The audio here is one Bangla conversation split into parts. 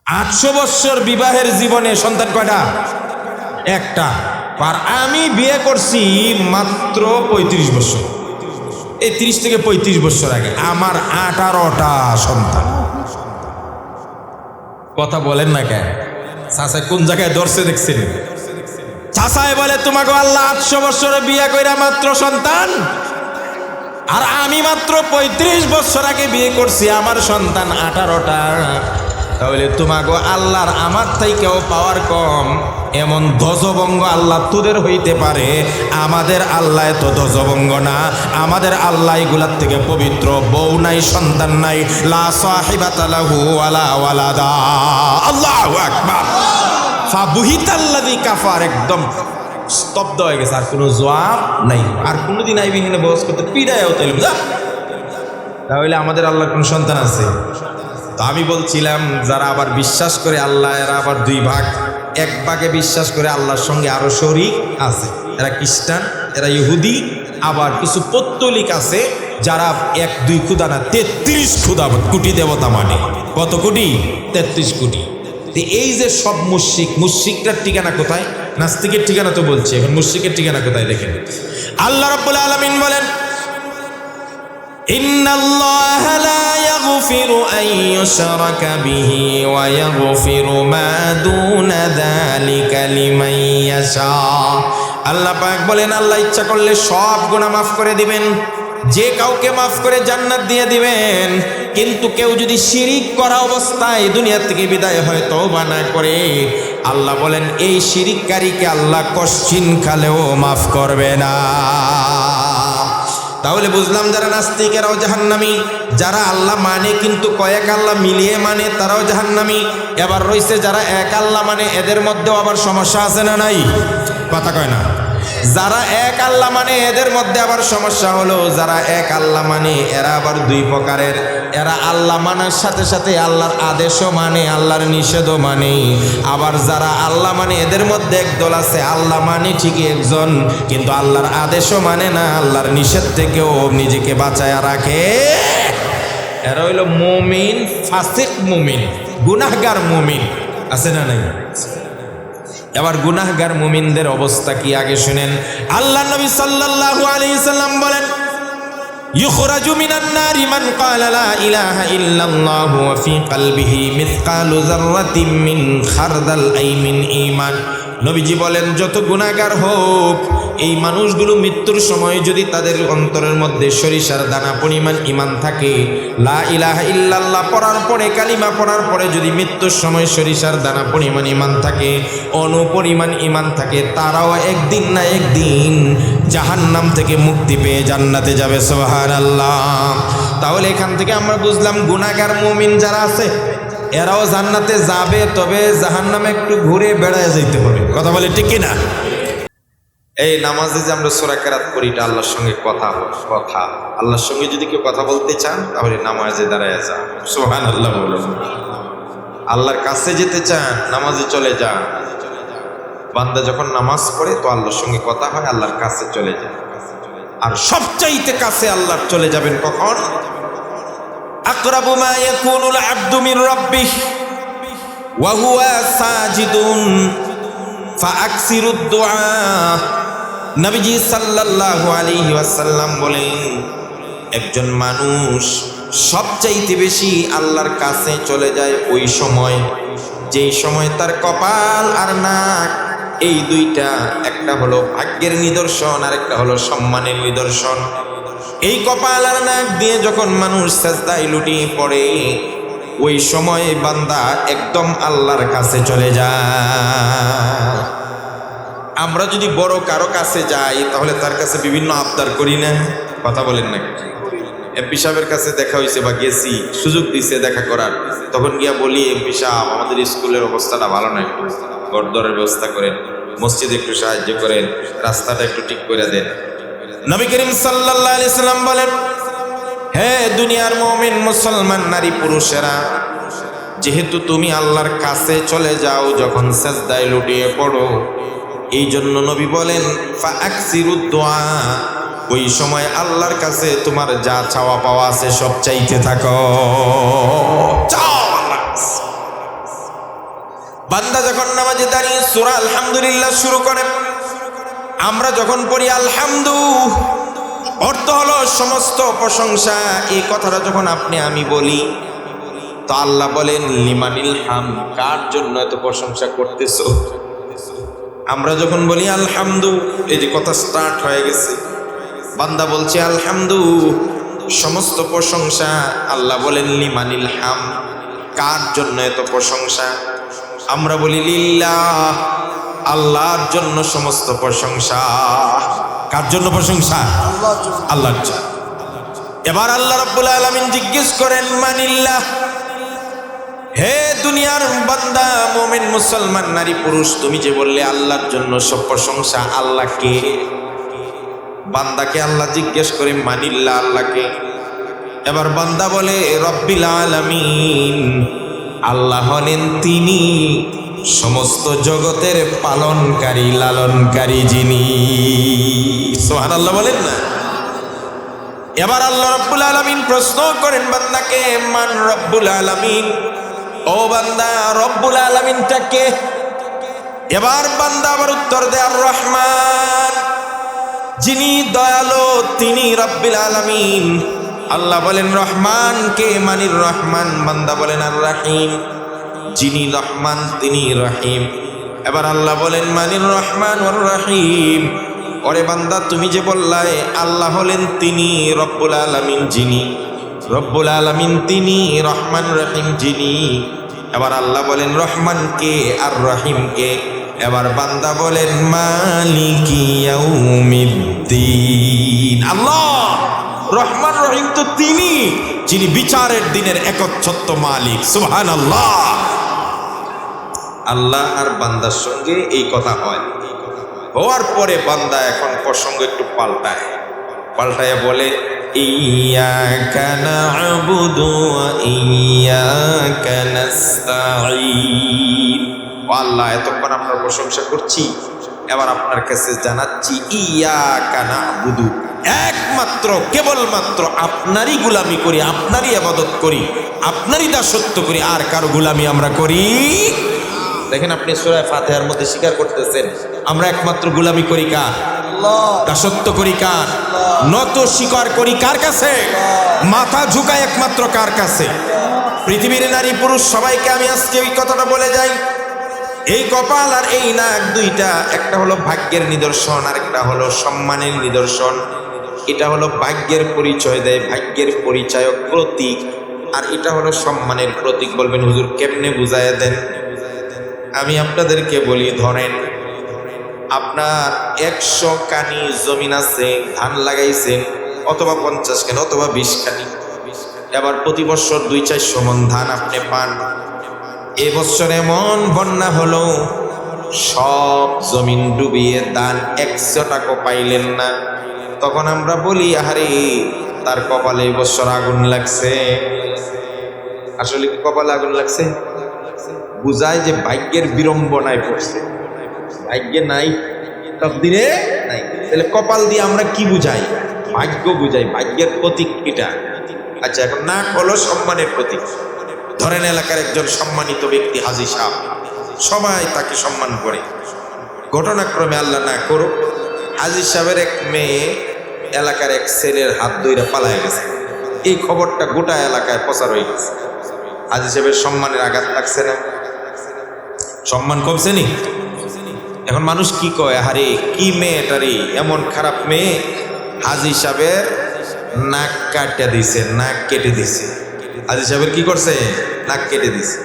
800 বছর বিবাহের জীবনে সন্তান কয়টা? একটা। আর আমি বিয়ে করছি মাত্র 35 বছর, এই 30 থেকে 35 বছর আগে আমার 18টা সন্তান। কথা বলেন না কেন? চাষায় কোন জায়গায় ধরছে দেখছেন? চাষায় বলে তোমাকে আল্লাহ 800 বছরে বিয়ে কইরা মাত্র সন্তান, আর আমি মাত্র 35 বছর আগে বিয়ে করছি, আমার সন্তান 18টা। তাহলে তোমাকে আল্লাহর আমার থেকেও পাওয়ার কম এমন ধ্বজভঙ্গ আল্লাহ তোদের হইতে পারে? আমাদের আল্লাহ তো ধ্বজভঙ্গ না, আমাদের আল্লাহ এগুলার থেকে পবিত্র। বউ নাই, সন্তান নাই, লা সাহিবাতা লাহু ওয়ালা ওয়ালাদা। আল্লাহু আকবার। ফাবুহিতাল্লাযী কাফার, একদম স্তব্ধ হয়ে গেছে, আর কোনো জবাব নাই। আর কোনোদিন আইবি এখানে বস করতে পিড়ায়ও তাইলে যা। তাহলে আমাদের আল্লাহর কোন সন্তান আছে? তো আমি বলছিলাম যারা আবার বিশ্বাস করে আল্লাহ, এরা আবার দুই ভাগ। এক ভাগে বিশ্বাস করে আল্লাহর সঙ্গে আরো শরীক আছে, এরা খ্রিস্টান, এরা ইহুদি। আবার কিছু পৌত্তলিক আছে যারা 1-2 খুদা না 33 খুদা কোটি দেবতা মানে। কত কোটি? 33 কোটি। এই যে সব মুশরিক, মুশরিকটার ঠিকানা কোথায়? নাস্তিকের ঠিকানা তো বলছে, এখন মুশরিকের ঠিকানা কোথায় দেখেন। আল্লাহ রাব্বুল আলামিন বলেন, ইন্নাল্লাহা লা ইয়াগফিরু আন ইউশরাকা বিহি ওয়া ইয়াগফিরু মা দুনা যালিকা লিমান ইয়াশা। আল্লাহ পাক বলেন, আল্লাহ ইচ্ছা করলে সব গুনাহ মাফ করে দিবেন, যে কাউকে মাফ করে জান্নাত দিয়ে দিবেন। কিন্তু কেউ যদি শিরিক করা অবস্থায় দুনিয়া থেকে বিদায় হয়, তওবা না করে, আল্লাহ বলেন এই শিরিককারীকে আল্লাহ কশ্চিন কালেও মাফ করবে না। তাহলে বুঝলাম যারা নাস্তিক এরাও জাহান্নামী, যারা আল্লাহ মানে কিন্তু কয়েক আল্লাহ মিলিয়ে মানে তারাও জাহান্নামী। এবার রয়েছে যারা এক আল্লাহ মানে, এদের মধ্যেও আবার সমস্যা আছে না নাই? কথা কয় না। যারা এক আল্লাহ মানে এদের মধ্যে আবার সমস্যা হলো, যারা এক আল্লাহ মানে এরা আবার দুই প্রকারের। এরা আল্লাহ মানার সাথে সাথে আল্লাহর আদেশও মানে, আল্লাহর নিষেধও মানে। আবার যারা আল্লাহ মানে এদের মধ্যে একদল আছে, আল্লাহ মানে ঠিকই একজন, কিন্তু আল্লাহর আদেশও মানে না, আল্লাহর নিষেধ থেকেও নিজেকে বাঁচায় রাখে। এরা হইল মুমিন, ফাসিক মুমিন, গুনাহগার মুমিন। আছে না নাই? এবার গুনাহগার মুমিনদের অবস্থা কি আগে শুনেন। আল্লাহ নবী সাল্লাল্লাহু আলাইহি সাল্লাম বলেন, ইখরাজু মিনান নারি মান ক্বালা লা ইলাহা ইল্লাল্লাহু ওয়া ফি কলবিহি মিসকালু যাররাতিন মিন খারদাল আই মিন ঈমান। নবীজি বলেন, যত গুনাহগার হোক, এই মানুষগুলো মৃত্যুর সময় যদি তাদের অন্তরের মধ্যে সরিষার দানা পরিমাণ ঈমান থাকে, লা ইলাহা ইল্লাল্লাহ পড়ার পরে, কালিমা পড়ার পরে যদি মৃত্যুর সময় সরিষার দানা পরিমাণ ঈমান থাকে, অনুপরিমাণ ঈমান থাকে, তারাও একদিন না একদিন জাহান্নাম থেকে মুক্তি পেয়ে জান্নাতে যাবে। সুবহানাল্লাহ। তাহলে এখান থেকে আমরা বুঝলাম গুনাহগার মুমিন যারা আছে এরাও জান্নাতে যাবে, তবে জাহান্নামে একটু ঘুরে বেড়ায় যাইতে হবে। কথা বলে ঠিক কিনা? এই নামাজে যে আমরা সূরা কেরাত করি, এটা আল্লাহর সঙ্গে কথা। আল্লাহর সঙ্গে যদি কেউ কথা বলতে চান তাহলে নামাজে দাঁড়ায় যান। সুবহানাল্লাহ বলুন। আল্লাহর কাছে যেতে চান, নামাজে চলে যান। বান্দা যখন নামাজ পড়ে তো আল্লাহর সঙ্গে কথা হয়, আল্লাহর কাছে চলে যায়। আর সবচাইতে কাছে আল্লাহর চলে যাবেন কখন? আকরাবু মা ইয়াকুনুল আবদু মির রাব্বিহ ওয়া হুয়া সাজিদুন ফাআকসিরুদ দুআ। নবীজি সাল্লাল্লাহু আলাইহি ওয়াসাল্লাম বলেন, একজন মানুষ সবচাইতে বেশি আল্লাহর কাছে চলে যায় ওই সময়, যেই সময় তার কপাল আর নাক এই দুইটা, একটা হলো ভাগ্যের নিদর্শন আর একটা হলো সম্মানের নিদর্শন। এই কপাল আর নাক দিয়ে যখন মানুষ সাজদায় লুটিয়ে পড়ে, ওই সময় বান্দা একদম আল্লাহর কাছে চলে যায়। আমরা যদি বড় কারো কাছে যাই তাহলে তার কাছে বিভিন্ন আবদার করি না? কথা বলেন না? এমপি সাহেবের কাছে দেখা হয়েছে বা গেছি, সুযোগ দিছে দেখা করার, তখন গিয়া বলি, এমপি সাহেব আমাদের স্কুলের অবস্থাটা ভালো না, একটু ঘরদরের ব্যবস্থা করেন, মসজিদে একটু সাহায্য করেন, রাস্তাটা একটু ঠিক করে দেন। নবী করিম সাল্লাল্লাহু আলাইহি সাল্লাম বলেন, হে দুনিয়ার মুমিন মুসলমান নারী পুরুষেরা, যেহেতু তুমি আল্লাহর কাছে চলে যাও যখন সাজদায় লুটিয়ে পড়ো, এই জন্য নবী বলেন ফাআকসিরুদ দুআ, ওই সময় আল্লাহর কাছে তোমার যা চাওয়া পাওয়া আছে সব চাইতে থাকো। চাও আল্লাহর কাছে। বান্দা যখন নামাজে দাঁড়িয়ে সূরা আলহামদুলিল্লাহ শুরু করে, আমরা যখন পড়ি আলহামদু, অর্থ হলো সমস্ত প্রশংসা। এই কথাটা যখন আপনি আমি বলি তো আল্লাহ বলেন লিমানিল হাম, কার জন্য এত প্রশংসা করতেছো? আমরা যখন বলি আলহামদু, এই যে কথা স্টার্ট হয়ে গেছে, বান্দা বলছে আলহামদু, সমস্ত প্রশংসা। আল্লাহ বলেন লিমানিল হাম, কার জন্য এত প্রশংসা? আমরা বলি লিল্লাহ, আল্লাহর জন্য সমস্ত প্রশংসা। কার জন্য প্রশংসা? আল্লাহর জন্য। এবার আল্লাহ রাব্বুল আলামিন জিজ্ঞেস করেন মানিল্লাহ, হে দুনিয়ার বান্দা, মুমিন মুসলমান, নারী পুরুষ, তুমি যে বললে আল্লাহর জন্য সব প্রশংসা, আল্লাহকে? বান্দাকে আল্লাহ জিজ্ঞেস করে মানিল্লাহ, আল্লাহকে। এবার বান্দা বলে রব্বিল আলামিন, আল্লাহ হলেন তিনি সমস্ত জগতের পালনকারী, লালনকারী যিনি। সুবহানাল্লাহ বলেন না? এবার আল্লাহ রাব্বুল আলামিন প্রশ্ন করেন বান্দাকে, মান রব্বুল আলামিন? ও বান্দা, রব্বুল আলামিনটা কে? এবার বান্দা আবার উত্তর দেয় আর রহমান, যিনি দয়ালু তিনি রব্বুল আলামিন। আল্লাহ বলেন রহমান কে? মানির রহমান। বান্দা বলেন আর রহিম, যিনি রহমান তিনি রহিম। এবার আল্লাহ বলেন মানির রহমান ওর রহিম। ওরে বান্দা, তুমি যে বললাই আল্লাহ হলেন তিনি রব্বুল আলামিন, যিনি রব্বুল আলামিন তিনি রহমান রহিম যিনি। এবার আল্লাহ বলেন রহমান কে আর রহিম কে? এবার বান্দা বলেন মালিকি ইয়াউমিদ্দিন। আল্লাহ রহমান রহিম তো তিনি, যিনি বিচারের দিনের একচ্ছত্ব মালিক। সুবহানাল্লাহ। আল্লাহ আর বান্দার সঙ্গে এই কথা হয়, হওয়ার পরে বান্দা এখন প্রসঙ্গ একটু পাল্টায় বলে ইয়াকা না'বুদু ওয়া ইয়াকা নাস্তাঈন। আল্লাহ, এতক্ষণ আপনার প্রশংসা করছি, এবার আপনার কাছে জানাচ্ছি ইয়াকা না'বুদু, একমাত্র কেবলমাত্র আপনারই গোলামি করি, আপনারই ইবাদত করি, আপনারই দাসত্ব করি, আর কারো গোলামি আমরা করি। দেখেন আপনি সূরা ফাতিহার মধ্যে স্বীকার করতেছেন আমরা একমাত্র গোলামি করি কার? দাসত্ব করি কার? নত স্বীকার করি কার কাছে? মাথা ঝুঁকায় একমাত্র কার কাছে? পৃথিবীর নারী পুরুষ সবাইকে আমি আজকে এই কথাটা বলে যাই, এই কপাল আর এই নাক দুইটা, একটা হলো ভাগ্যের নিদর্শন আর একটা হলো সম্মানের নিদর্শন। এটা হলো ভাগ্যের পরিচয় দেয়, ভাগ্যের পরিচয়ক প্রতীক, আর এটা হলো সম্মানের প্রতীক। বলবেন হুজুর কেমনে বুঝায় দেন? আমি আপনাদেরকে বলি, ধরেন আপনার 100 কানি জমিন আছে, ধান লাগাইছেন, অথবা 50 কানি অথবা 20 কানি। এবার প্রতি বছর 200-400 মণ ধান আপনি পান। এবছর এমন বন্যা হলো, সব জমিন ডুবিয়ে ধান 100 টাকা পাইলেন না। তখন আমরা বলি আহারে তার কপালে এবছর আগুন লাগছে। আসলে কি কপালে আগুন লাগছে? বুঝায় যে ভাগ্যের বিড়ম্বনায় পড়ছে, ভাগ্যে নাই, তাকদীরে নাই। তাহলে কপাল দিয়ে আমরা কি বুঝাই? ভাগ্য বুঝাই, ভাগ্যের প্রতীক এটা। আচ্ছা, এখন নাক হলো সম্মানের প্রতীক। ধরেন এলাকার একজন সম্মানিত ব্যক্তি হাজী সাহেব, সবাই তাকে সম্মান করে। ঘটনাক্রমে আল্লাহ না করুক, হাজী সাহেবের এক মেয়ে এলাকার এক ছেলের হাত ধইরা পালায় গেছে। এই খবরটা গোটা এলাকায় প্রচার হয়ে গেছে। হাজী সাহেবের সম্মানের আঘাত লাগছে না? সম্মান কমছে নি? এখন মানুষ কি কয়, আরে কি মেয়েটারে, এমন খারাপ মেয়ে। হাজী সাহেবের নাক কাটে দিছে, নাক কেটে দিছে। হাজী সাহেবের কি করছে? নাক কেটে দিছে।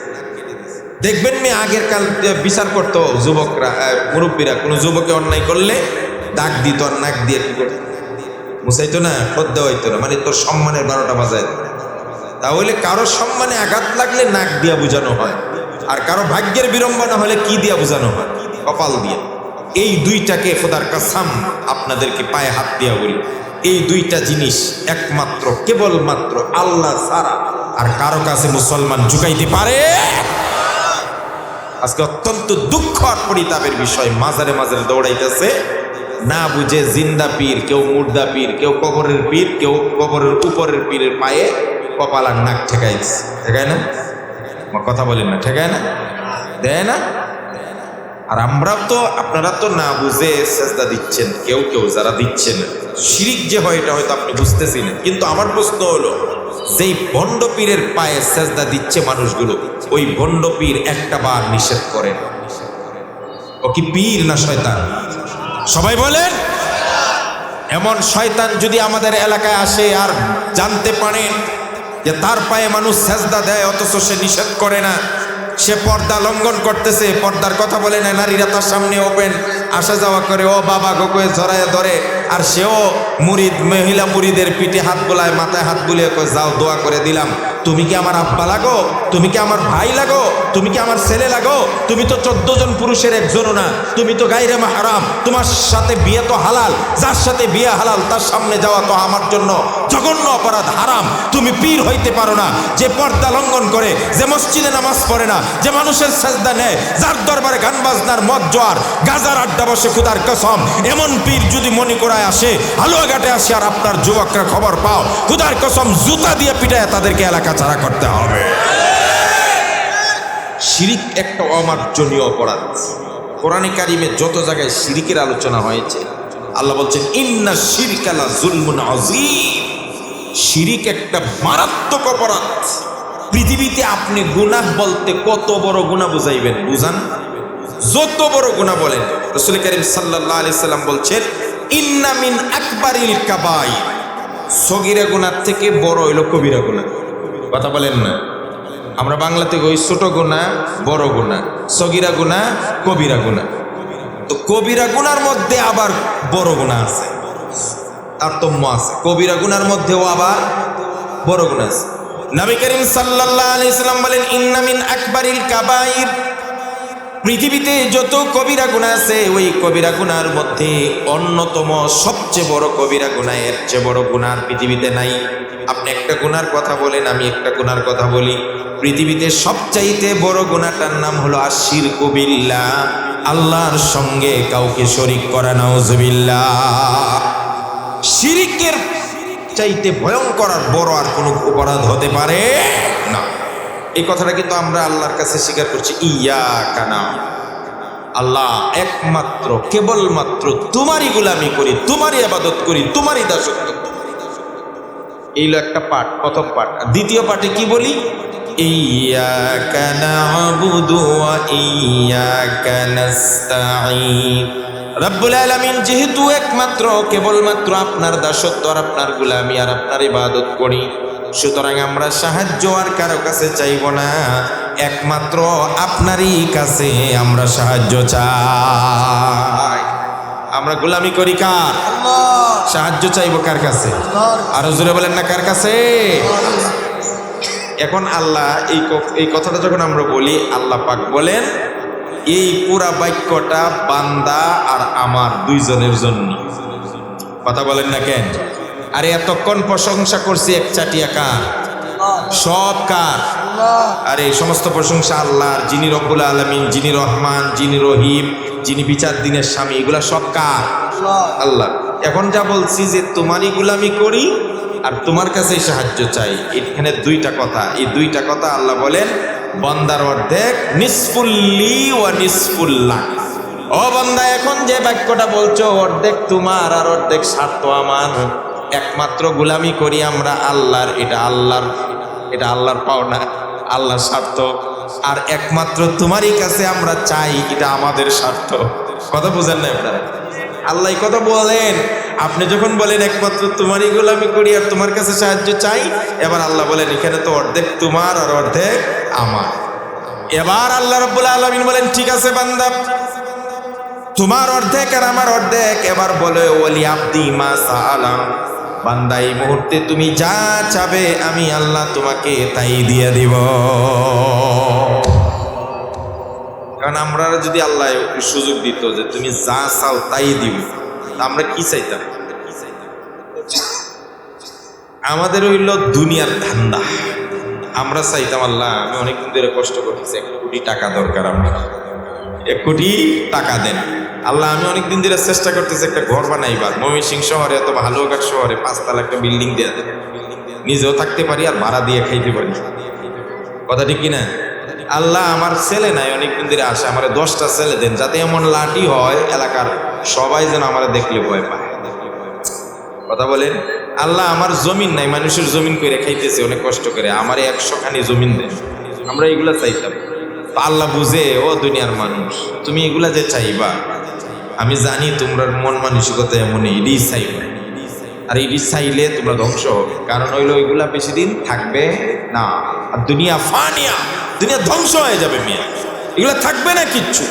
দেখবেন মেয়ে আগের কাল বিচার করতো যুবকরা, মুরব্বীরা, কোনো যুবকে অন্যায় করলে দাগ দিত, নাক দিয়ে কি করতো? মুছাইতো না, শ্রদ্ধা হইতো না, মানে তোর সম্মানের 12টা বাজায়। তাহলে কারো সম্মানে আঘাত লাগলে নাক দিয়া বুঝানো হয়, আর কারো ভাগ্যের বিড়ম্বনা হলে কি দিয়া বুঝানো হয়? কপাল দিয়ে। এই দুইটাকে খোদার কসম আপনাদেরকে পায়ে হাত দিয়া বলি, এই দুইটা জিনিস একমাত্র কেবলমাত্র আল্লাহ ছাড়া আর কারো কাছে মুসলমান ঝুঁকাইতে পারে? আজকে অত্যন্ত দুঃখ আর পরিতাপের বিষয়, মাজারে মাজারে দৌড়াইতেছে না বুঝে জিন্দা পীর, কেউ মুর্দা পীর, কেউ কবরের পীর, কেউ কবরের উপরের পীরের পায়ে কপাল আর নাক ঠেকাই দিচ্ছে। ঠেকায় না? কথা বলেন না, ঠেকায় না? দেয় না? আর আমরা তো, আপনারা তো না বুঝে সেজদা দিচ্ছেন, কেউ কেউ যারা দিচ্ছেন, শিরিক যে হয় এটা হয়তো আপনি বুঝতেছেন। কিন্তু আমার প্রশ্ন হলো, যেই ভণ্ড পীরের পায়ে সেজদা দিচ্ছে মানুষগুলো, ওই ভণ্ড পীর একটা বার নিষেধ করেন, ও কি পীর না শয়তান? সবাই বলেন। এমন শয়তান যদি আমাদের এলাকায় আসে আর জানতে পারেন যে তার পায়ে মানুষ সেজদা দেয় অথচ সে নিষেধ করে না, সে পর্দা লঙ্ঘন করতেছে, পর্দার কথা বলে না, নারীরা তার সামনে ওপেন আসা যাওয়া করে, ও বাবা গোকয়ে জড়ায় ধরে, আর সেও মুরিদ, মহিলা মুরিদের পিঠে হাত বোলায়, মাথায় হাত বুলিয়ে যাও দোয়া করে দিলাম। তুমি কি আমার আব্বা লাগো? তুমি কি আমার ভাই লাগো? তুমি কি আমার ছেলে লাগো? তুমি তো 14 জন পুরুষের একজনও না, তুমি তো গায়রে মাহরাম, তোমার সাথে বিয়ে তো হালাল, যার সাথে বিয়ে হালাল তার সামনে যাওয়া তো আমার জন্য জঘন্য অপরাধ, হারাম। তুমি পীর হইতে পারো না যে পর্দা লঙ্ঘন করে, যে মসজিদে নামাজ পড়ে না, যে মানুষের সেজদা নেয়, যার দরবারে গান বাজনার মদ জোয়ার গাজার আড্ডা বসে, খুদার কসম এমন পীর যদি মণিকোড়ায় আসে, হালুয়াঘাটে আসে, আর আপনার যুবকরা খবর পাও, খুদার কসম জুতা দিয়ে পিটায় তাদেরকে এলাকা ছাড়া করতে হবে। শিরিক একটা অমার্জনীয় অপরাধ। কোরআনে কারিমে যত জায়গায় শিরিকের আলোচনা হয়েছে, আল্লাহ বলছেন ইন্না শিরকা লা যুলমুন আযীম। শিরিক একটা মারাত্মক অপরাধ। পৃথিবীতে আপনি গুনাহ বলতে কত বড় গুনাহ বুঝাইবেন, বুঝান? যত বড় গুনাহ বলেন, রাসূল কারীম সাল্লাল্লাহু আলাইহি সাল্লাম বলছেন ইন্না মিন আকবারিল কাবাইর। সগীরা গুনাহ থেকে বড় হইল কবিরা গুনাহ। কথা বলেন না? আমরা বাংলাতে কই ছোট গুনাহ, বড় গুনাহ, সগীরা গুনাহ, কবিরা গুনাহ। তো কবিরা গুনার মধ্যে আবার বড় গুনাহ আছে, তারতম্য আছে। কবিরা গুনার মধ্যেও আবার বড় গুনাহ আছে। নবী করিম সাল্লাল্লাহু আলাইহি সাল্লাম বলেন ইন্না মিন আকবারিল কাবাইর। পৃথিবীতে যত কবিরা গুনাহ আছে, ওই কবিরা গুনার মধ্যে অন্যতম সবচেয়ে বড় কবিরা গুনাহ, এর চেয়ে বড় গুনাহ পৃথিবীতে নাই। আপনি একটা গুনার কথা বলেন, আমি একটা গুনার কথা বলি। পৃথিবীতে সবচাইতে বড় গুনাহটার নাম হলো আশিরকু বিল্লাহ, আল্লাহর সঙ্গে কাউকে শরীক করা। নাউজুবিল্লাহ। শিরিকের চাইতে ভয়ঙ্কর আর বড় আর কোনো অপরাধ হতে পারে না। এই কথাটা কিন্তু আমরা আল্লাহর কাছে স্বীকার করছি, ইয়াকা না'বুদু, আল্লাহ একমাত্র কেবলমাত্র তোমারই গোলামি করি, তোমারই ইবাদত করি, তোমারই দাসত্ব। এই হলো একটা পাঠ, প্রথম পাঠ। আর দ্বিতীয় পাঠে কি বলি? ইয়াকা না'বুদু ওয়া ইয়াকা নাস্তাঈন। রব্বুল আলামিন যেহেতু একমাত্র কেবলমাত্র আপনার দাসত্ব আর আপনার গোলামি আর আপনার ইবাদত করি, সুতরাং আমরা সাহায্য আর কারো কাছে চাইব না, একমাত্র আপনারই কাছে আমরা সাহায্য চাই। আমরা গোলামি করি কার? সাহায্য চাইব কার কাছে? আরো জোরে বলেন না, কার কাছে? এখন আল্লাহ এই কথাটা যখন আমরা বলি, আল্লাহ পাক বলেন এই পুরা বাক্যটা বান্দা আর আমার দুইজনের জন্য। কথা বলেন না কেন? আরে এতক্ষণ প্রশংসা করছি একচাটিয়া কার? সব কার? আরে সমস্ত প্রশংসা আল্লাহর, যিনি রব্বুল আলামিন, যিনি রহমান, যিনি রহিম, যিনি বিচার দিনের স্বামী, এগুলা সব কার? আল্লাহ। এখন যা বলছি যে তোমারই গোলামি করি আর তোমার কাছেই সাহায্য চাই, এখানে দুইটা কথা। এই দুইটা কথা আল্লাহ বলেন বান্দার অর্ধেক, নিসফুল্লি ওয়া নিসফুল্লাহ। ও বান্দা, এখন যে বাক্যটা বলছো অর্ধেক তোমার আর অর্ধেক স্বার্থ আমার। একমাত্র গোলামি করি আমরা আল্লাহর, এটা আল্লাহর পাওনা, আল্লাহর স্বার্থ। আর একমাত্র তোমারই কাছে আমরা চাই, এটা আমাদের স্বার্থ। কথা বুঝেন না আপনারা? আল্লাহ কথা বলেন, আপনি যখন বলেন একমাত্র তোমারই গোলামি করি আর তোমার কাছে সাহায্য চাই, এবার আল্লাহ বলেন এখানে তো অর্ধেক তোমার আর অর্ধেক আমার। এবার আল্লাহ রাব্বুল আলামিন বলেন ঠিক আছে বান্দা, তোমার অর্ধেক আর আমার অর্ধেক। এবার বলে ওয়ালি আব্দি মা সাআলা, বান্দা এই মুহূর্তে তুমি যা চাবে আমি আল্লাহ তোমাকে তাই দিয়ে দিব। কারণ আমরা যদি আল্লাহ সুযোগ দিত যে তুমি যা চাও তাই দিব, আমরা কি চাইতাম? আমাদের হইল দুনিয়ার ধান্দা। আমরা চাইতাম আল্লাহ আমি অনেকদিন ধরে কষ্ট করতেছি, 1 কোটি টাকা দরকার, আমার 1 কোটি টাকা দেন। আল্লাহ আমি অনেকদিন ধরে চেষ্টা করতেছি একটা ঘর বানাইবার, ময়মনসিংহ শহরে অথবা হালুয়াঘাট শহরে 5 তলা একটা বিল্ডিং দেওয়া দেন, নিজেও থাকতে পারি আর ভাড়া দিয়ে খাইতে পারি। কথা ঠিক কিনা? আল্লাহ আমার ছেলে নাই, অনেকদিন ধরে আসে, আমার 10টা ছেলে দেন, যাতে এমন লাঠি হয় এলাকার সবাই যেন আমার দেখলে ভয় পায়। কথা বলেন, আল্লাহ আমার জমিন নাই, মানুষের জমিন করে খাইতেছে অনেক কষ্ট করে, আমার 100 খানি জমিন দেন। আমরা এগুলা চাইতাম। তো আল্লাহ বুঝে, ও দুনিয়ার মানুষ, তুমি এগুলা যে চাইবা, আমি জানি তোমরা মন মানসিকতা এমনই, এটাই চাইবা। আর এটি চাইলে তোমরা ধ্বংস হবে, কারণ হইলো ওইগুলা বেশি দিন থাকবে না। আর দুনিয়া ফানিয়া, দুনিয়া ধ্বংস হয়ে যাবে মিয়া, এগুলা থাকবে না কিচ্ছু।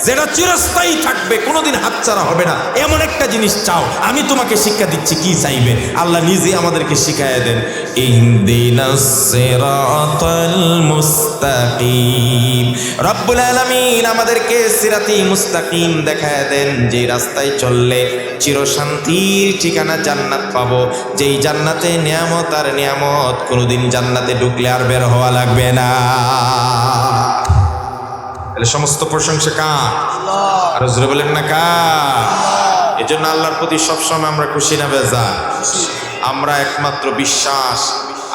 যেটা চিরস্থায়ী থাকবে, কোনোদিন হাতছাড়া হবে না, এমন একটা জিনিস চাও। আমি তোমাকে শিক্ষা দিচ্ছি কি চাইবে, আল্লাহ নিজে আমাদেরকে শিখায় দেন। ইহদিনাস সিরাতাল মুস্তাকিম, রব্বুল আলামিন আমাদেরকে সিরাতি মুস্তাকিম দেখায় দেন, যে রাস্তায় চললে চিরশান্তির ঠিকানা জান্নাত পাবো, যেই জান্নাতে নিয়ামত আর নিয়ামত, কোনোদিন জান্নাতে ঢুকলে আর বের হওয়া লাগবে না। সমস্ত প্রশংসা কার? আর জোরে বলেন না কার? এজন্য আল্লাহর প্রতি সবসময় আমরা খুশি না বেজার? আমরা একমাত্র বিশ্বাস,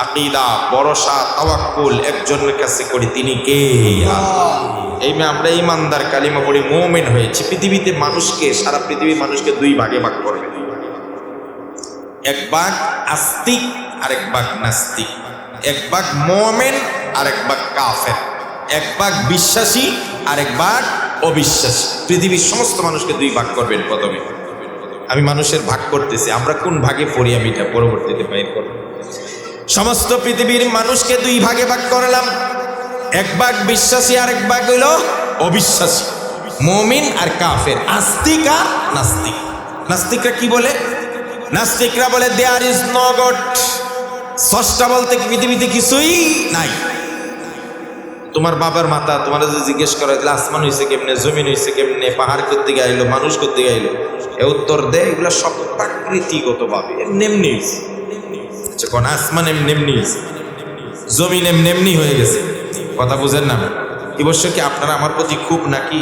আকীদা, ভরসা, তাওয়াক্কুল একজনের কাছে করি, তিনি কে? এই আমরা ইমানদার কালিমা পড়ি, মুমিন হয়েছি। পৃথিবীতে মানুষকে, সারা পৃথিবীর মানুষকে 2 ভাগে ভাগ করবে, এক ভাগ আস্তিক আর এক ভাগ নাস্তিক, এক ভাগ মুমিন আর এক ভাগ কাফের, এক ভাগ বিশ্বাসী আর এক ভাগ অবিশ্বাসী। পৃথিবীর সমস্ত মানুষকে 2 ভাগ করবেন। প্রথমে আমি মানুষের ভাগ করতেছি, আমরা কোন ভাগে পড়ি আমি এটা পরবর্তীতে বাইর করব। সমস্ত পৃথিবীর মানুষকে 2 ভাগে ভাগ করলাম, এক ভাগ বিশ্বাসী আর এক ভাগ হইল অবিশ্বাসী, মুমিন আর কাফের, আস্তিক আর নাস্তিক। নাস্তিকরা কি বলে? নাস্তিকরা বলে দেয়ার ইজ নো গড, স্রষ্টা বলতে পৃথিবীতে কিছুই নাই। তোমার বাবার মাথা তোমার যদি জিজ্ঞেস করা হয়েছিল আসমান হয়েছে কেমনে, জমিন হয়েছে কেমনে, পাহাড় করতে গাইলো, মানুষ করতে গাইলো, এ উত্তর দেয় এগুলা সব প্রাকৃতিগত ভাবে এমনি হয়েছে। আচ্ছা, কোন আসমান এমনি হয়েছে, জমিন এমনি হয়ে গেছে, কথা বুঝেন না? অবশ্য কি আপনারা আমার প্রতি খুব নাকি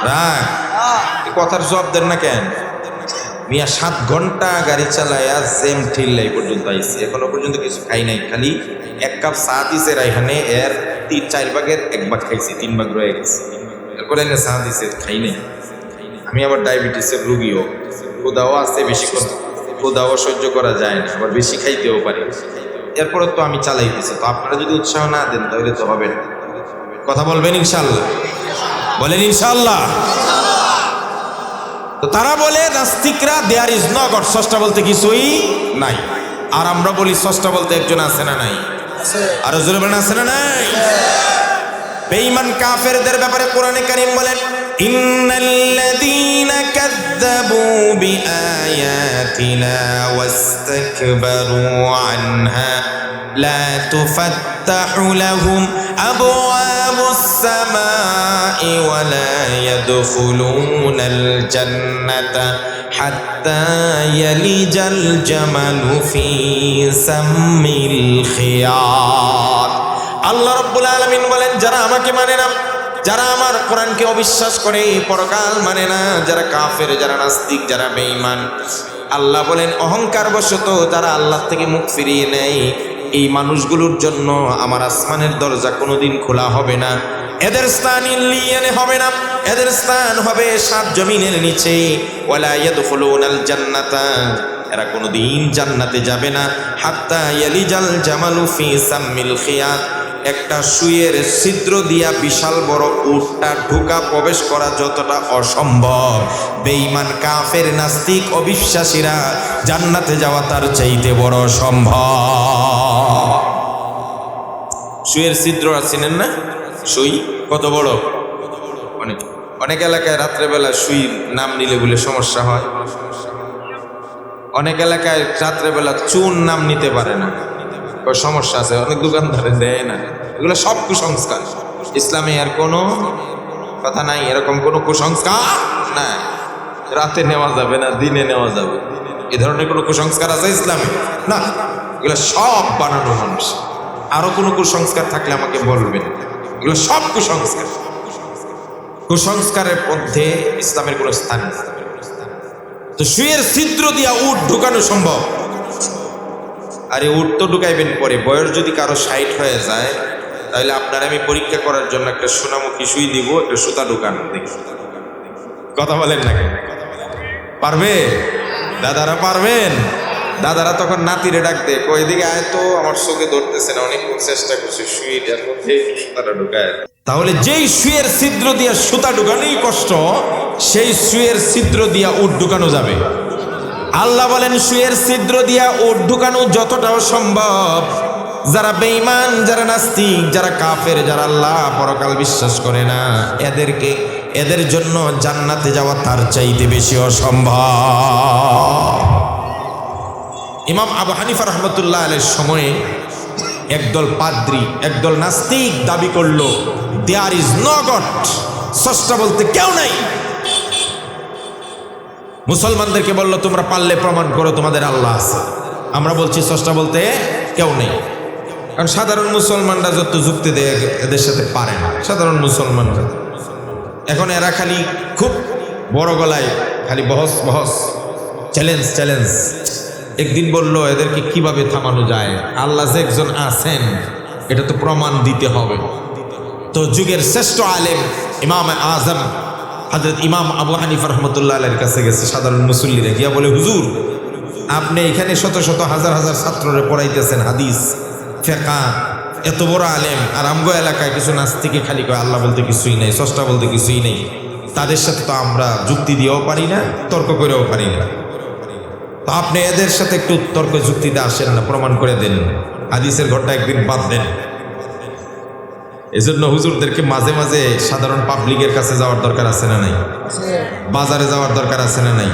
রাগ? কথার জবাব দেন না কেন? মিয়া 7 ঘন্টা গাড়ি চালায়া জেম ঠিল্লাই পর্যন্ত আইসি, এখনো পর্যন্ত কিছু খাই নাই, খালি 1 কাপ চা দিছে রাইহানে, এর 3-4 ভাগের 1 ভাগ খাইছি, 3 ভাগ রয়ে গেছে। এরপরে এনে চা দিছে, খাই নাই। আমি আবার ডায়াবেটিসের রুগীও, ক্ষুধাও আছে, বেশিক্ষণ ক্ষুধাও সহ্য করা যায় না, আবার বেশি খাইতেও পারি। এরপরে তো আমি চালাইতেছি, তো আপনারা যদি উৎসাহ না দেন তাহলে তো হবে না। কথা বলবেন ইনশাল্লাহ? বলেন ইনশাল্লাহ। তো তারা বলে নাস্তিকরা দেয়ার ইজ নো গড, স্রষ্টা বলতে কিছুই নাই। আর আমরা বলি স্রষ্টা বলতে একজন আছে না নাই? আর জোরে বলেন আছে না নাই? বেঈমান কাফেরদের ব্যাপারে কোরআনে কারীম বলেন, ইন্নাল্লাযীনা কাযযাবু বিআয়াতিনা ওয়াস্তাকবারু আনহা লা তুফাত্তাহু লাহুম আবওয়াবুস সামাই ওয়া লা ইয়াদখুলুনাল জান্নাতা হাত্তা ইয়ালিজাল জামালু ফি সাম্মিল খিয়াত। আল্লাহ রাব্বুল আলামিন বলেন, যারা আমাকে মানে না, যারা আমার কোরআনকে অবিশ্বাস করে, পরকাল মানে না, যারা কাফের, যারা নাস্তিক, যারা বেঈমান, আল্লাহ বলেন অহংকার বশত যারা আল্লাহ থেকে মুখ ফিরিয়ে নেয়, এই মানুষগুলোর জন্য আমার আসমানের দরজা কোনোদিন খোলা হবে না, এদের স্থান ইল্লিয়ানে হবে না, এদের স্থান হবে 7 জমিনের নিচে। ওয়ালা ইয়াদখুলুনাল জান্নাতা, এরা কোনোদিন জান্নাতে যাবে না, হাত্তা ইয়ালিজাল জামালু ফি সাম্মিল খিয়াত, একটা সুইয়ের ছিদ্র দিয়া বিশাল বড় উটটা ঢোকা প্রবেশ করা যতটা অসম্ভব, বেঈমান কাফের নাস্তিক অবিশ্বাসীরা জান্নাতে যাওয়া তার চাইতে বড় সম্ভব। সুইয়ের ছিদ্র আছেন না? সুই কত বড়? অনেক এলাকায় রাত্রেবেলা সুই নাম নিলে বলে সমস্যা হয়, অনেক এলাকায় রাত্রেবেলা চুন নাম নিতে পারে না, সমস্যা আছে, অনেক দোকানদারে দেয় না। এগুলো সব কুসংস্কার, ইসলামে আর কোনো কথা নাই, এরকম কোনো কুসংস্কার নাই। রাতে নেওয়া যাবে না, দিনে নেওয়া যাবে, এ ধরনের কোনো কুসংস্কার আছে ইসলামে? না, এগুলো সব বানানো মানুষ। আরো কোনো কুসংস্কার থাকলে আমাকে বলবেন, এগুলো সব কুসংস্কার। কুসংস্কারের মধ্যে ইসলামের কোনো স্থান নেই। তো সুয়ের ছিদ্র দিয়া উট ঢুকানো সম্ভব। আরে উট তো ঢুকাইবেন পরে, বয়স যদি কারো 60 হয়ে যায় তাহলে আপনার আমি পরীক্ষা করার জন্য একটা সোনামুখী সুই দিব, একটা সুতা ঢুকান দেখি। কথা বলেন নাকি? পারবে? দাদারা পারবেন? দাদারা তখন নাতিরে ডাকতে কই দিকে আয় তো, আমার চোখে ধরতেছে না, অনেক চেষ্টা করছে সুইটার মধ্যে সুতাটা ঢুকায়। তাহলে যেই সুয়ের ছিদ্র দিয়া সুতা ঢুকানোই কষ্ট, সেই সুয়ের ছিদ্র দিয়া উট ঢুকানো যাবে। আল্লাহ বলেন সুয়ের ছিদ্র দিয়া উট ঢুকানো যতটাও সম্ভব। যারা বেঈমান, যারা নাস্তিক, যারা কাফের, যারা আল্লাহ পরকাল বিশ্বাস করে না, এদের জন্য জান্নাতে যাওয়া তার চাইতে বেশি অসম্ভব। ইমাম আবু হানিফা রহমতুল্লাহ আলাইহির সময়ে একদল পাদ্রী, একদল নাস্তিক দাবি করলো দেয়ার ইজ নো গড, স্রষ্টা বলতে কেউ নাই। মুসলমানদেরকে বলল তোমরা পারলে প্রমাণ করো তোমাদের আল্লাহ আছে। আমরা বলছি স্রষ্টা বলতে কেউ নেই। কারণ সাধারণ মুসলমানরা যত যুক্তি দেয় এদের সাথে পারে না। সাধারণ মুসলমানরা এখন এরা খালি খুব বড় গলায় খালি বহস বহস, চ্যালেঞ্জ চ্যালেঞ্জ। একদিন বলল এদেরকে কিভাবে থামানো যায়, আল্লাহ যে একজন আছেন এটা তো প্রমাণ দিতে হবে। তো যুগের শ্রেষ্ঠ আলেম ইমাম আজম হযরত ইমাম আবু হানিফা রহমতুল্লাহ আলাইহির কাছে গেছে সাধারণ মুসল্লিরা, গিয়া বলে হুজুর আপনি এখানে শত শত হাজার হাজার ছাত্ররে পড়াইতেছেন হাদিস ফিকহ, এত বড় আলেম, আর আমগো এলাকায় কিছু নাস্তিকে খালি কয় আল্লাহ বলতে কিছুই নেই, স্রষ্টা বলতে কিছুই নেই। তাদের সাথে তো আমরা যুক্তি দিয়েও পারি না, তর্ক করেও পারি না। তো আপনি এদের সাথে একটু তর্ক যুক্তিতে আসেন না, প্রমাণ করে দেন, হাদিসের ঘরটা একদিন বাদ দেন। এজন্য হুজুরদেরকে মাঝে মাঝে সাধারণ পাবলিকের কাছে যাওয়ার দরকার আছে না নাই? বাজারে যাওয়ার দরকার আছে না নাই?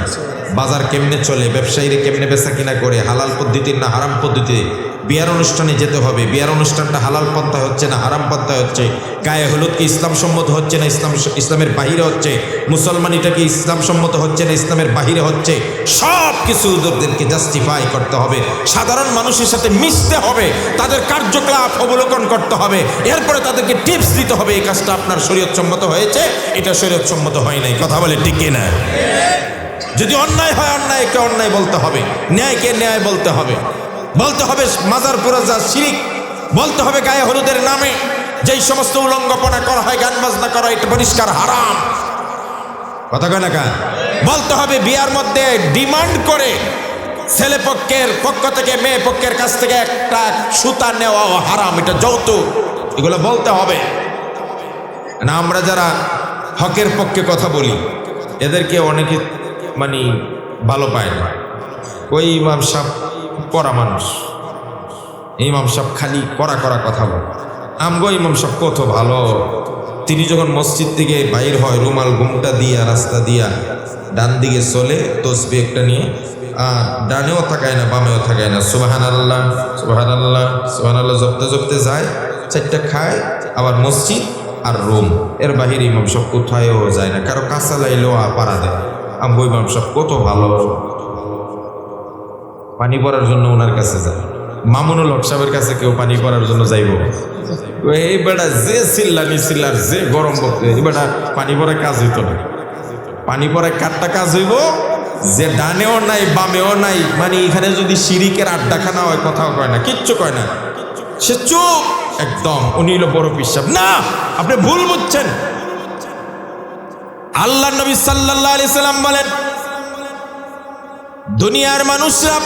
বাজার কেমনে চলে, ব্যবসায়ীরা কেমনে বেচা কিনা করে, হালাল পদ্ধতির না হারাম পদ্ধতিতে। বিয়ার অনুষ্ঠানে যেতে হবে, বিয়ার অনুষ্ঠানটা হালাল পন্থা হচ্ছে না হারাম পন্থা হচ্ছে, গায়ে হলুদ কি ইসলাম সম্মত হচ্ছে না ইসলামের বাহিরে হচ্ছে, মুসলমানিটা কি ইসলাম সম্মত হচ্ছে না ইসলামের বাহিরে হচ্ছে, সব কিছু ওদেরকে জাস্টিফাই করতে হবে। সাধারণ মানুষের সাথে মিশতে হবে, তাদের কার্যকলাপ অবলোকন করতে হবে, এরপরে তাদেরকে টিপস দিতে হবে এই কাজটা আপনার শরীয়ত সম্মত হয়েছে, এটা শরীয়ত সম্মত হয় নাই। কথা বলে ঠিক কিনা? যদি অন্যায় হয় অন্যায়কে অন্যায় বলতে হবে, ন্যায়কে ন্যায় বলতে হবে, বলতে হবে মাজার পুরাজা শিরিক, বলতে হবে গায়ে হলুদের নামে যেই সমস্ত উলঙ্গপনা করা হয়, গান বাজনা করা, এটা পরিষ্কার হারাম। কথা কয় না কেন? বলতে হবে বিয়ার মধ্যে ডিমান্ড করে ছেলে পক্ষের পক্ষ থেকে মেয়ে পক্ষের কাছ থেকে একটা সুতা নেওয়া হারাম, এটা যৌতুক। এগুলো বলতে হবে না। আমরা যারা হকের পক্ষে কথা বলি এদেরকে অনেকে মানে ভালো পায় না। ওই ইমাম সাহেব করা মানুষ, ইমাম সাহেব খালি করা করা কথা বলে। আমগো ইমাম সাহেব কত ভালো, তিনি যখন মসজিদ থেকে বাইর হয় রুমাল ঘুমটা দিয়া রাস্তা দিয়া ডান দিকে চলে তসবিহ একটা নিয়ে, আর ডানেও থাকায় না বামেও থাকায় না, সুবহানাল্লাহ সুবহানাল্লাহ সুবহানাল্লাহ জপতে জপতে যায়, চারটা খায়, আবার মসজিদ আর রুম, এর বাহিরে ইমাম সাহেব কোথায়ও যায় না, কারো কাঁচা লাইলেও পাড়া দেয়। আমগো ইমাম সাহেব কত ভালো, পানি পড়ার জন্য ওনার কাছে যায়। মামুনুল হক সাহেবের কাছে কেউ পানি পড়ার জন্য যাইব? এই বেটা যে চিল্লানি চিল্লার, যে গরম বকতে, এই বেটা পানি পড়ায় কাজ হইতো না। পানি পড়ায় কারটা কাজ হইব যে ডানেও নাই বামেও নাই, মানে এখানে যদি শিরিকের আড্ডাখানা হয়, কথাও কয় না, কিচ্ছু কয় না, সে চুপ একদম। উনি হলো বড় পিসাব। না, আপনি ভুল বুঝছেন। আল্লাহ নবী সাল্লাল্লাহু আলাইহি সাল্লাম বলেন দুনিয়ার মানুষরা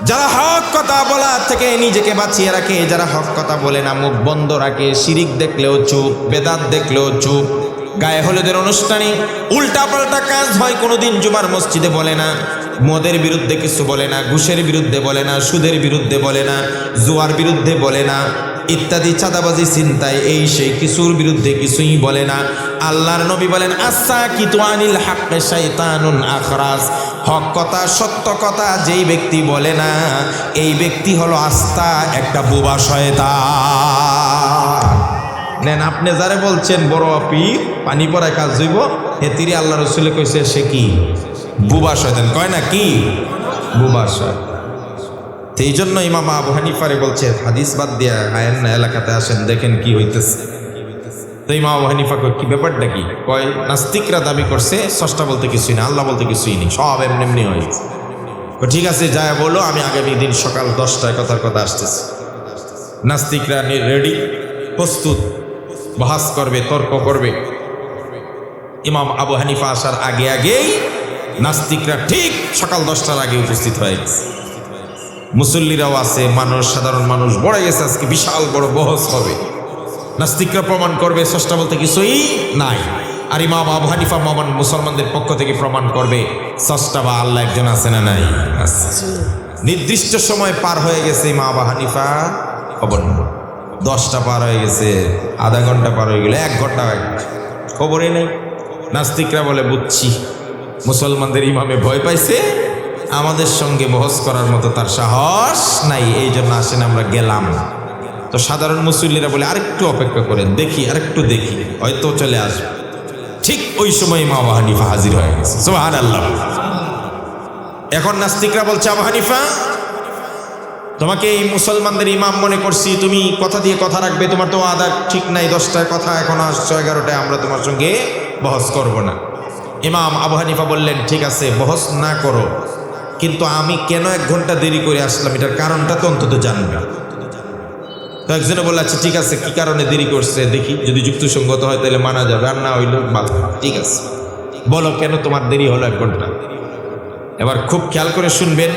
যারা হক কথা বলা থেকে নিজেকে বাঁচিয়ে রাখে, যারা হক কথা বলে না, মুখ বন্ধ রাখে, শিরিক দেখলেও চুপ, বেদাত দেখলেও চুপ, গায়ে হলুদের অনুষ্ঠানে উল্টা পাল্টা কাজ হয় কোনোদিন জুমার মসজিদে বলে না, মদের বিরুদ্ধে কিছু বলে না, ঘুষের বিরুদ্ধে বলে না, সুদের বিরুদ্ধে বলে না, জুয়ার বিরুদ্ধে বলে না, ইত্যাদি চাঁদাবাজি চিন্তায় এই সেই কিছুর বিরুদ্ধে কিছুই বলে না। আল্লাহর নবী বলেন আস-সাকিতু আনিল হাক্কি শাইতানুন আখরাস, হক কথা সত্য কথা যেই ব্যক্তি বলে না এই ব্যক্তি হলো আস্তা একটা বোবা শয়তান। নেন আপনি যারে বলছেন বড় পীর পানি পড়ায় কাজ হইব, হেতিরে আল্লাহ রাসূল কইছে সে কি বোবা শয়তান, কয় না কি বোবা শয়তান। এই জন্য ইমাম আবু হানিফারে বলছে হাদিস বাদ দিয়া আয়েন না, এলাকাতে আসেন দেখেন কি হইতেছে। তো ইমাম আবু হানিফা কয় কি ব্যাপারটা কি? কয় নাস্তিকরা দাবি করছে স্রষ্টা বলতে কিছুই না, আল্লাহ বলতে কিছুই নেই, সব এমনি এমনি হয়েছে। ঠিক আছে যায় বলো, আমি আগামী দিন সকাল 10টায় কথার কথা আসতেছি। নাস্তিকরা রেডি, প্রস্তুত, বহাস করবে, তর্ক করবে। ইমাম আবু হানিফা আসার আগে আগেই নাস্তিকরা ঠিক সকাল 10টার আগে উপস্থিত হয়ে গেছে। মুসল্লিরাও আছে, মানুষ, সাধারণ মানুষ বড় গেছে। আজকে বিশাল বড় বহস হবে। নাস্তিকরা প্রমাণ করবে স্রষ্টা বলতে কিছুই নাই, আর ইমাম আবু হানিফা মুসলমানদের পক্ষ থেকে প্রমাণ করবে স্রষ্টা বা আল্লাহ একজন আছে না নাই। নির্দিষ্ট সময় পার হয়ে গেছে, ইমাম আবু হানিফা খবর নেই। 10টা পার হয়ে গেছে, আধা ঘন্টা পার হয়ে গেলে 1 ঘন্টা খবরই নেই। নাস্তিকরা বলে বুঝছি মুসলমানদের ইমামে ভয় পাইছে, আমাদের সঙ্গে বহস করার মতো তার সাহস নাই, এই জন্য আসেন আমরা গেলাম। তো সাধারণ মুসল্লিরা বলে আরেকটু অপেক্ষা করেন, দেখি আরেকটু দেখি, হয়তো চলে আসবে। ঠিক ওই সময় ইমাম আবু হানিফা হাজির হয়ে গেছে। সুবহানাল্লাহ। এখন নাস্তিকরা বলছে, আবু হানিফা তোমাকে এই মুসলমানদের ইমাম মনে করছি, তুমি কথা দিয়ে কথা রাখবে, তোমার তো আদা ঠিক নাই, 10টার কথা এখন আসছো 11টায়, আমরা তোমার সঙ্গে বহস করব না। ইমাম আবু হানিফা বললেন, ঠিক আছে বহস না করো, কিন্তু আমি কেন 1 ঘন্টা দেরি করে আসলাম এটার কারণটা তো অন্তত জানবে। তো একজনে বলল, আচ্ছা ঠিক আছে, কি কারণে দেরি করছে দেখি, যদি যুক্তিসঙ্গত হয় তাহলে মানা যাবে, আর না হইল ভালো, ঠিক আছে বলো কেন তোমার দেরি হলো 1 ঘন্টা। এবার খুব খেয়াল করে শুনবেন,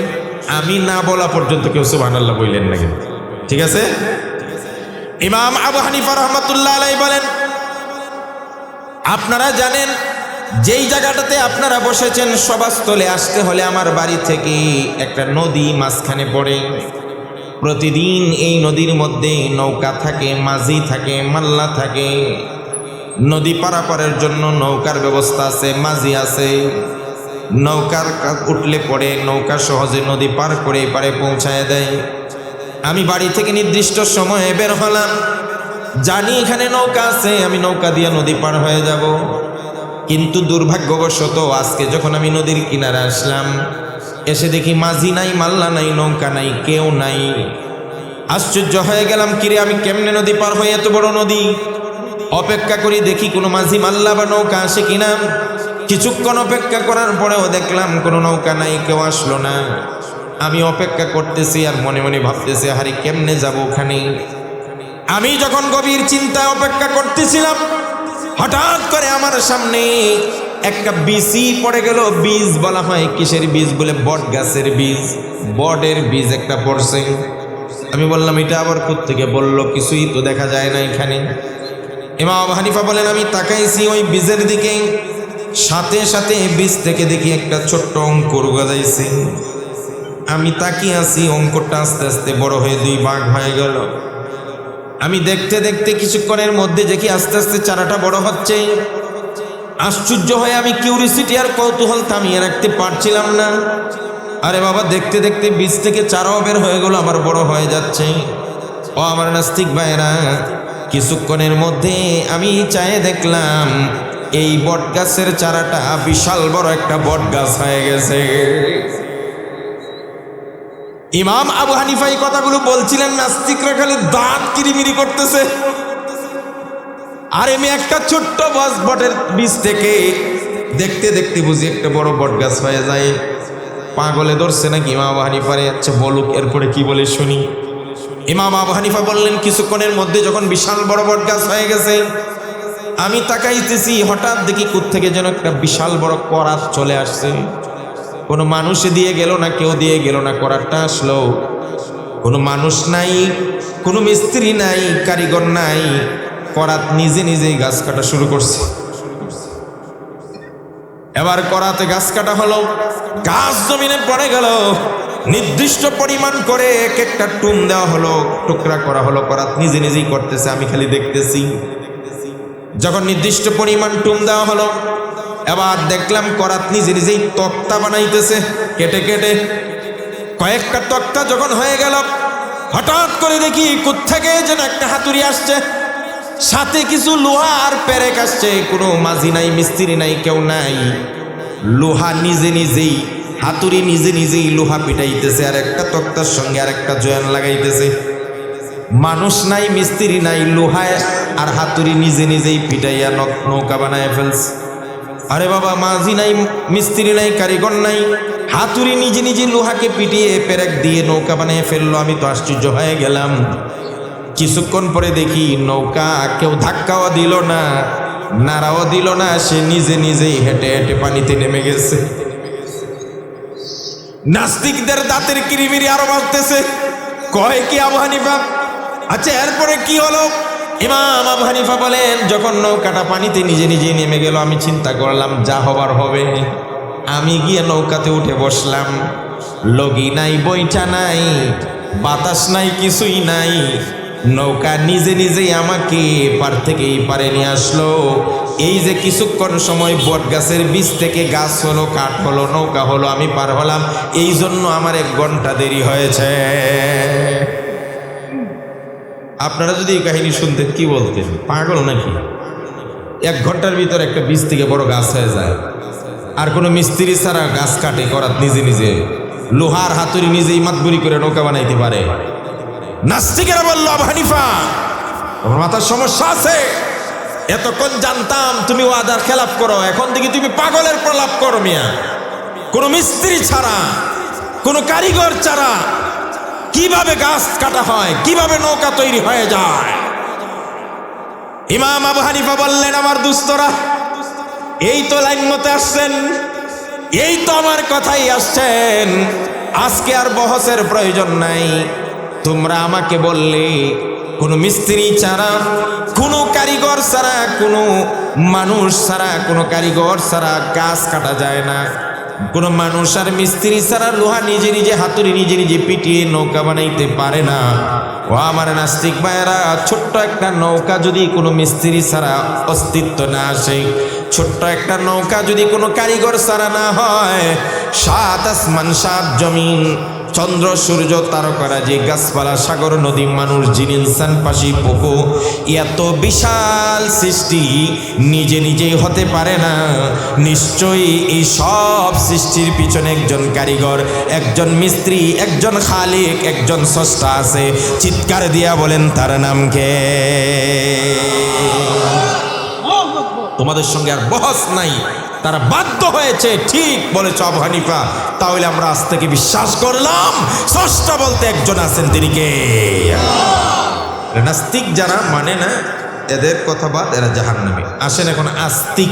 আমি না বলা পর্যন্ত কেউ সুবহানাল্লাহ বললেন না, কিন্তু ঠিক আছে। ইমাম আবু হানিফা রহমাতুল্লাহ আলাইহি বলেন, আপনারা জানেন যেই জায়গাটাতে আপনারা বসেছেন সভাস্থলে আসতে হলে আমার বাড়ি থেকে একটা নদী মাঝখানে পড়ে। প্রতিদিন এই নদীর মধ্যে নৌকা থাকে, মাঝি থাকে, মাল্লা থাকে। নদী পারাপারের জন্য নৌকার ব্যবস্থা আছে, মাঝি আছে। নৌকার উঠলে পড়ে নৌকা সহজে নদী পার করে পারে পৌঁছায় দেয়। আমি বাড়ি থেকে নির্দিষ্ট সময়ে বের হলাম, জানি এখানে নৌকা আছে, আমি নৌকা দিয়ে নদী পার হয়ে যাব। কিন্তু দুর্ভাগ্যবশত আজকে যখন আমি নদীর কিনারে আসলাম, এসে দেখি মাঝি নাই, মাল্লা নাই, নৌকা নাই, কেউ নাই। আশ্চর্য হয়ে গেলাম, কিরে আমি কেমনে নদী পার হয়ে, এত বড় নদী। অপেক্ষা করি, দেখি কোনো মাঝি, মাল্লা বা নৌকা আসে কিনা। কিছুক্ষণ অপেক্ষা করার পরেও দেখলাম কোনো নৌকা নাই, কেউ আসলো না। আমি অপেক্ষা করতেছি আর মনে মনে ভাবতেছি, হারি কেমনে যাব ওখানে। আমি যখন গভীর চিন্তায় অপেক্ষা করতেছিলাম, হঠাৎ করে আমার সামনে একটা বীজই পড়ে গেল। বীজ বলা হয় কিসের বীজ বলে, বট গাছের বীজ, বটের বীজ একটা পড়ছে। আমি বললাম, এটা আবার কোত্থেকে বললো, কিছুই তো দেখা যায় না এখানে। ইমাম আবু হানিফা বলেন, আমি তাকাইছি ওই বীজের দিকে, সাথে সাথে বীজ থেকে দেখি একটা ছোট্ট অঙ্কুর গজাইছে। আমি তাকিয়ে আছি, অঙ্কুরটা আস্তে আস্তে বড় হয়ে 2 ভাগ হয়ে গেল। আমি দেখতে দেখতে কিছুক্ষণের মধ্যে দেখি আস্তে আস্তে চারাটা বড় হচ্ছে। আশ্চর্য হয়ে আমি কিউরিসিটি আর কৌতূহল থামিয়ে রাখতে পারছিলাম না। আরে বাবা, দেখতে দেখতে বীজ থেকে চারাও বের হয়ে গেল, আমার বড় হয়ে যাচ্ছে। ও আমার নাস্তিক ভাইরা, কিছুক্ষণের মধ্যে আমি চায়ে দেখলাম এই বট গাছের চারাটা বিশাল বড় একটা বট গাছ হয়ে গেছে। ইমাম আবু হানিফা এই কথাগুলো বলছিলেন, নাস্তিকরা খালি দাঁত কিরিমিরি করতেছে। আর আমি একটা ছোট্ট বটের বীজ থেকে দেখতে দেখতে বুঝি একটা বড় বট গাছ হয়ে যায়। পাগলে ধরছে নাকি ইমাম আবু হানিফারে? আচ্ছা বলুক, এরপরে কি বলে শুনি। ইমাম আবু হানিফা বললেন, কিছুক্ষণের মধ্যে যখন বিশাল বড় বট গাছ হয়ে গেছে, আমি তাকাইতেছি, হঠাৎ দেখি কোত্থেকে যেন একটা বিশাল বড় করাত চলে আসছে। কোনো মানুষ দিয়ে গেল না, কেউ দিয়ে গেল না, করাতটা আসলো। কোনো মানুষ নাই, কোনো মিস্ত্রি নাই, কারিগর নাই, করাত নিজে নিজেই গাছ কাটা শুরু করছে। এবার করাতে গাছ কাটা হলো, গাছ জমিনে পড়ে গেল। নির্দিষ্ট পরিমাণ করে এক একটা টুম দেওয়া হলো, টুকরা করা হলো, করাত নিজে নিজেই করতেছে, আমি খালি দেখতেছি। যখন নির্দিষ্ট পরিমাণ টুম দেওয়া হলো, এবার দেখলাম করাত নিজে নিজেই তক্তা বানাইতেছে, কেটে কেটে। কয়েকটা তক্তা যখন হয়ে গেল, হঠাৎ করে দেখি কোত্থেকে যেন একটা হাতুড়ি আসছে, সাথে কিছু লোহা আর পেরেক আসছে। কোনো মাঝি নাই, মিস্ত্রি নাই, কেউ নাই। লোহা নিজে নিজেই, হাতুড়ি নিজে নিজেই লোহা পিটাইতেছে, আর একটা তক্তার সঙ্গে আর একটা জয়েন লাগাইতেছে। মানুষ নাই, মিস্ত্রি নাই, লোহায় আর হাতুড়ি নিজে নিজেই পিটাইয়া নৌকা বানায় ফেলছে। আরে বাবা, মাঝি নাই, মিস্ত্রি নাই, কারিগর নাই, হাতুড়ি নিজে নিজে লোহাকে পিটিয়ে পেরেক দিয়ে নৌকা বানিয়ে ফেললো। আমি তো আশ্চর্য হয়ে গেলাম। কিছুক্ষণ পরে দেখি নৌকা কেউ ধাক্কাও দিল না, নাড়াও দিল না, সে নিজে নিজেই হেঁটে হেঁটে পানিতে নেমে গেছে। নাস্তিকদের দাঁতের কিরিমিরি আরো বাড়তেছে। কয় কি আবু হানিফা? আচ্ছা এরপরে কি হলো? ইমাম আবু হানিফা বলেন, যখন নৌকাটা পানিতে নিজে নিজেই নেমে গেল, আমি চিন্তা করলাম যা হবার হবে। আমি গিয়ে নৌকাতে উঠে বসলাম। লগি নাই, বইটা নাই, বাতাস নাই, কিছুই নাই। নৌকা নিজে নিজেই আমাকে পার থেকে এই পারে নিয়ে আসলো। এই যে কিছুক্ষণ সময় বট গাছের বীজ থেকে গাছ হলো, কাঠ হলো, নৌকা হলো, আমি পার হলাম, এই জন্য আমার 1 ঘন্টা দেরি হয়েছে। আপনারা যদি এই কাহিনী শুনতেন কি বলতেন? পাগল নাকি? 1 ঘন্টার ভিতর একটা বীজ থেকে বড় গাছ হয়ে যায়। আর কোনো মিস্ত্রি ছাড়া গাছ কাটে করাত নিজে নিজে, লোহার হাতুড়ি নিজেই মাতবুরি করে নৌকা বানাইতে পারে। নাস্তিকেরা বলল, আবু হানিফা তোমার মাথার সমস্যা আছে। এতক্ষণ জানতাম তুমি ওয়াদার খেলাপ করো, এখন থেকে তুমি পাগলের প্রলাপ করো মিয়া। কোনো মিস্ত্রি ছাড়া, কোনো কারিগর ছাড়া কিভাবে গাছ কাটা হয়, কিভাবে নৌকা তৈরি হয়ে যায়? ইমাম আবু হানিফা বললেন, আমার দুস্তরা, এই তো লাইন মতে আসছেন, এই তো আমার কথাই আসছেন, আজকে আর বহসের প্রয়োজন নাই। তোমরা আমাকে বললে কোনো মিস্ত্রি ছাড়া, কোনো কারিগর ছাড়া, কোনো মানুষ ছাড়া, কোনো কারিগর ছাড়া গাছ কাটা যায় না। কোনো মানুষ আর মিস্ত্রি ছাড়া লোহা নিজে নিজে হাতুড়ি নিজে নিজে পিটিয়ে নৌকা বানাইতে পারে না। ও আমার নাস্তিক ভাইয়েরা, ছোট্ট একটা নৌকা যদি কোনো মিস্ত্রি ছাড়া অস্তিত্ব না আসে, ছোট্ট একটা নৌকা যদি কোনো কারিগর ছাড়া না হয়, 7 আসমান 7 জমিন, চন্দ্র সূর্য তারকারাজি গাছপালা সাগর নদী মানুষ জিন ইনসান পাখি পশু, এত বিশাল সৃষ্টি নিজে নিজেই হতে পারে না। নিশ্চয়ই এই সব সৃষ্টির পিছনে একজন কারিগর, একজন মিস্ত্রি, একজন খালিক, একজন স্রষ্টা আছে। চিৎকার দিয়া বলেন তার নাম কে? তোমাদের সঙ্গে আর বহস নাই, তারা বাধ্য হয়েছে। ঠিক বলেছ আবু হানিফা, তাহলে আমরা আজ থেকে বিশ্বাস করলাম স্রষ্টা বলতে একজন আছেন, তিনি কে? নাস্তিক যারা মানে না, এদের কথা বাদ, এরা জাহান্নামী। আসেন এখন আস্তিক,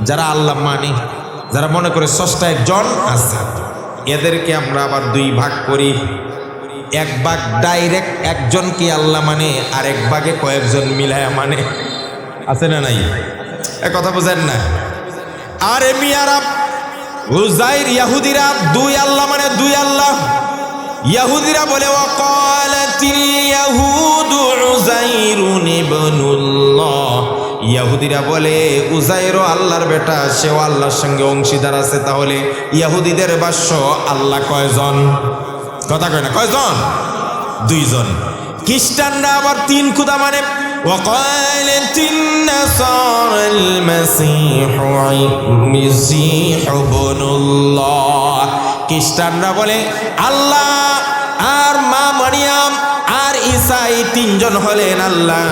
যারা আল্লাহ মানে, যারা মনে করে স্রষ্টা একজন আছে, এদেরকে আমরা আবার 2 ভাগ করি। 1 ভাগ ডাইরেক্ট একজনকে আল্লাহ মানে, আর 1 ভাগে কয়েকজন মিলায়া মানে। আছে না নাই? এ কথা বুঝেন না? আরে মিয়ারা, উজাইর ইহুদিরা 2 আল্লাহ মানে 2 আল্লাহ। ইহুদিরা বলে, ওয়াকালাতিল ইয়াহুদু উযাইরুন ইবনুল্লাহ, ইহুদিরা বলে উজাইর আল্লাহর বেটা, সেও আল্লাহর সঙ্গে অংশীদার আছে। তাহলে ইহুদিদের ভাষ্য, আল্লাহ কয়জন? কথা কয় না, কয়জন? 2 জন। খ্রিস্টানরা আবার 3 খোদা মানে। وقالت النصارى المسيح ابن الله, খ্রিস্টানরা বলে আল্লাহ আর মা মারিয়াম আর ঈসা, এই 3 জন হলেন আল্লাহ।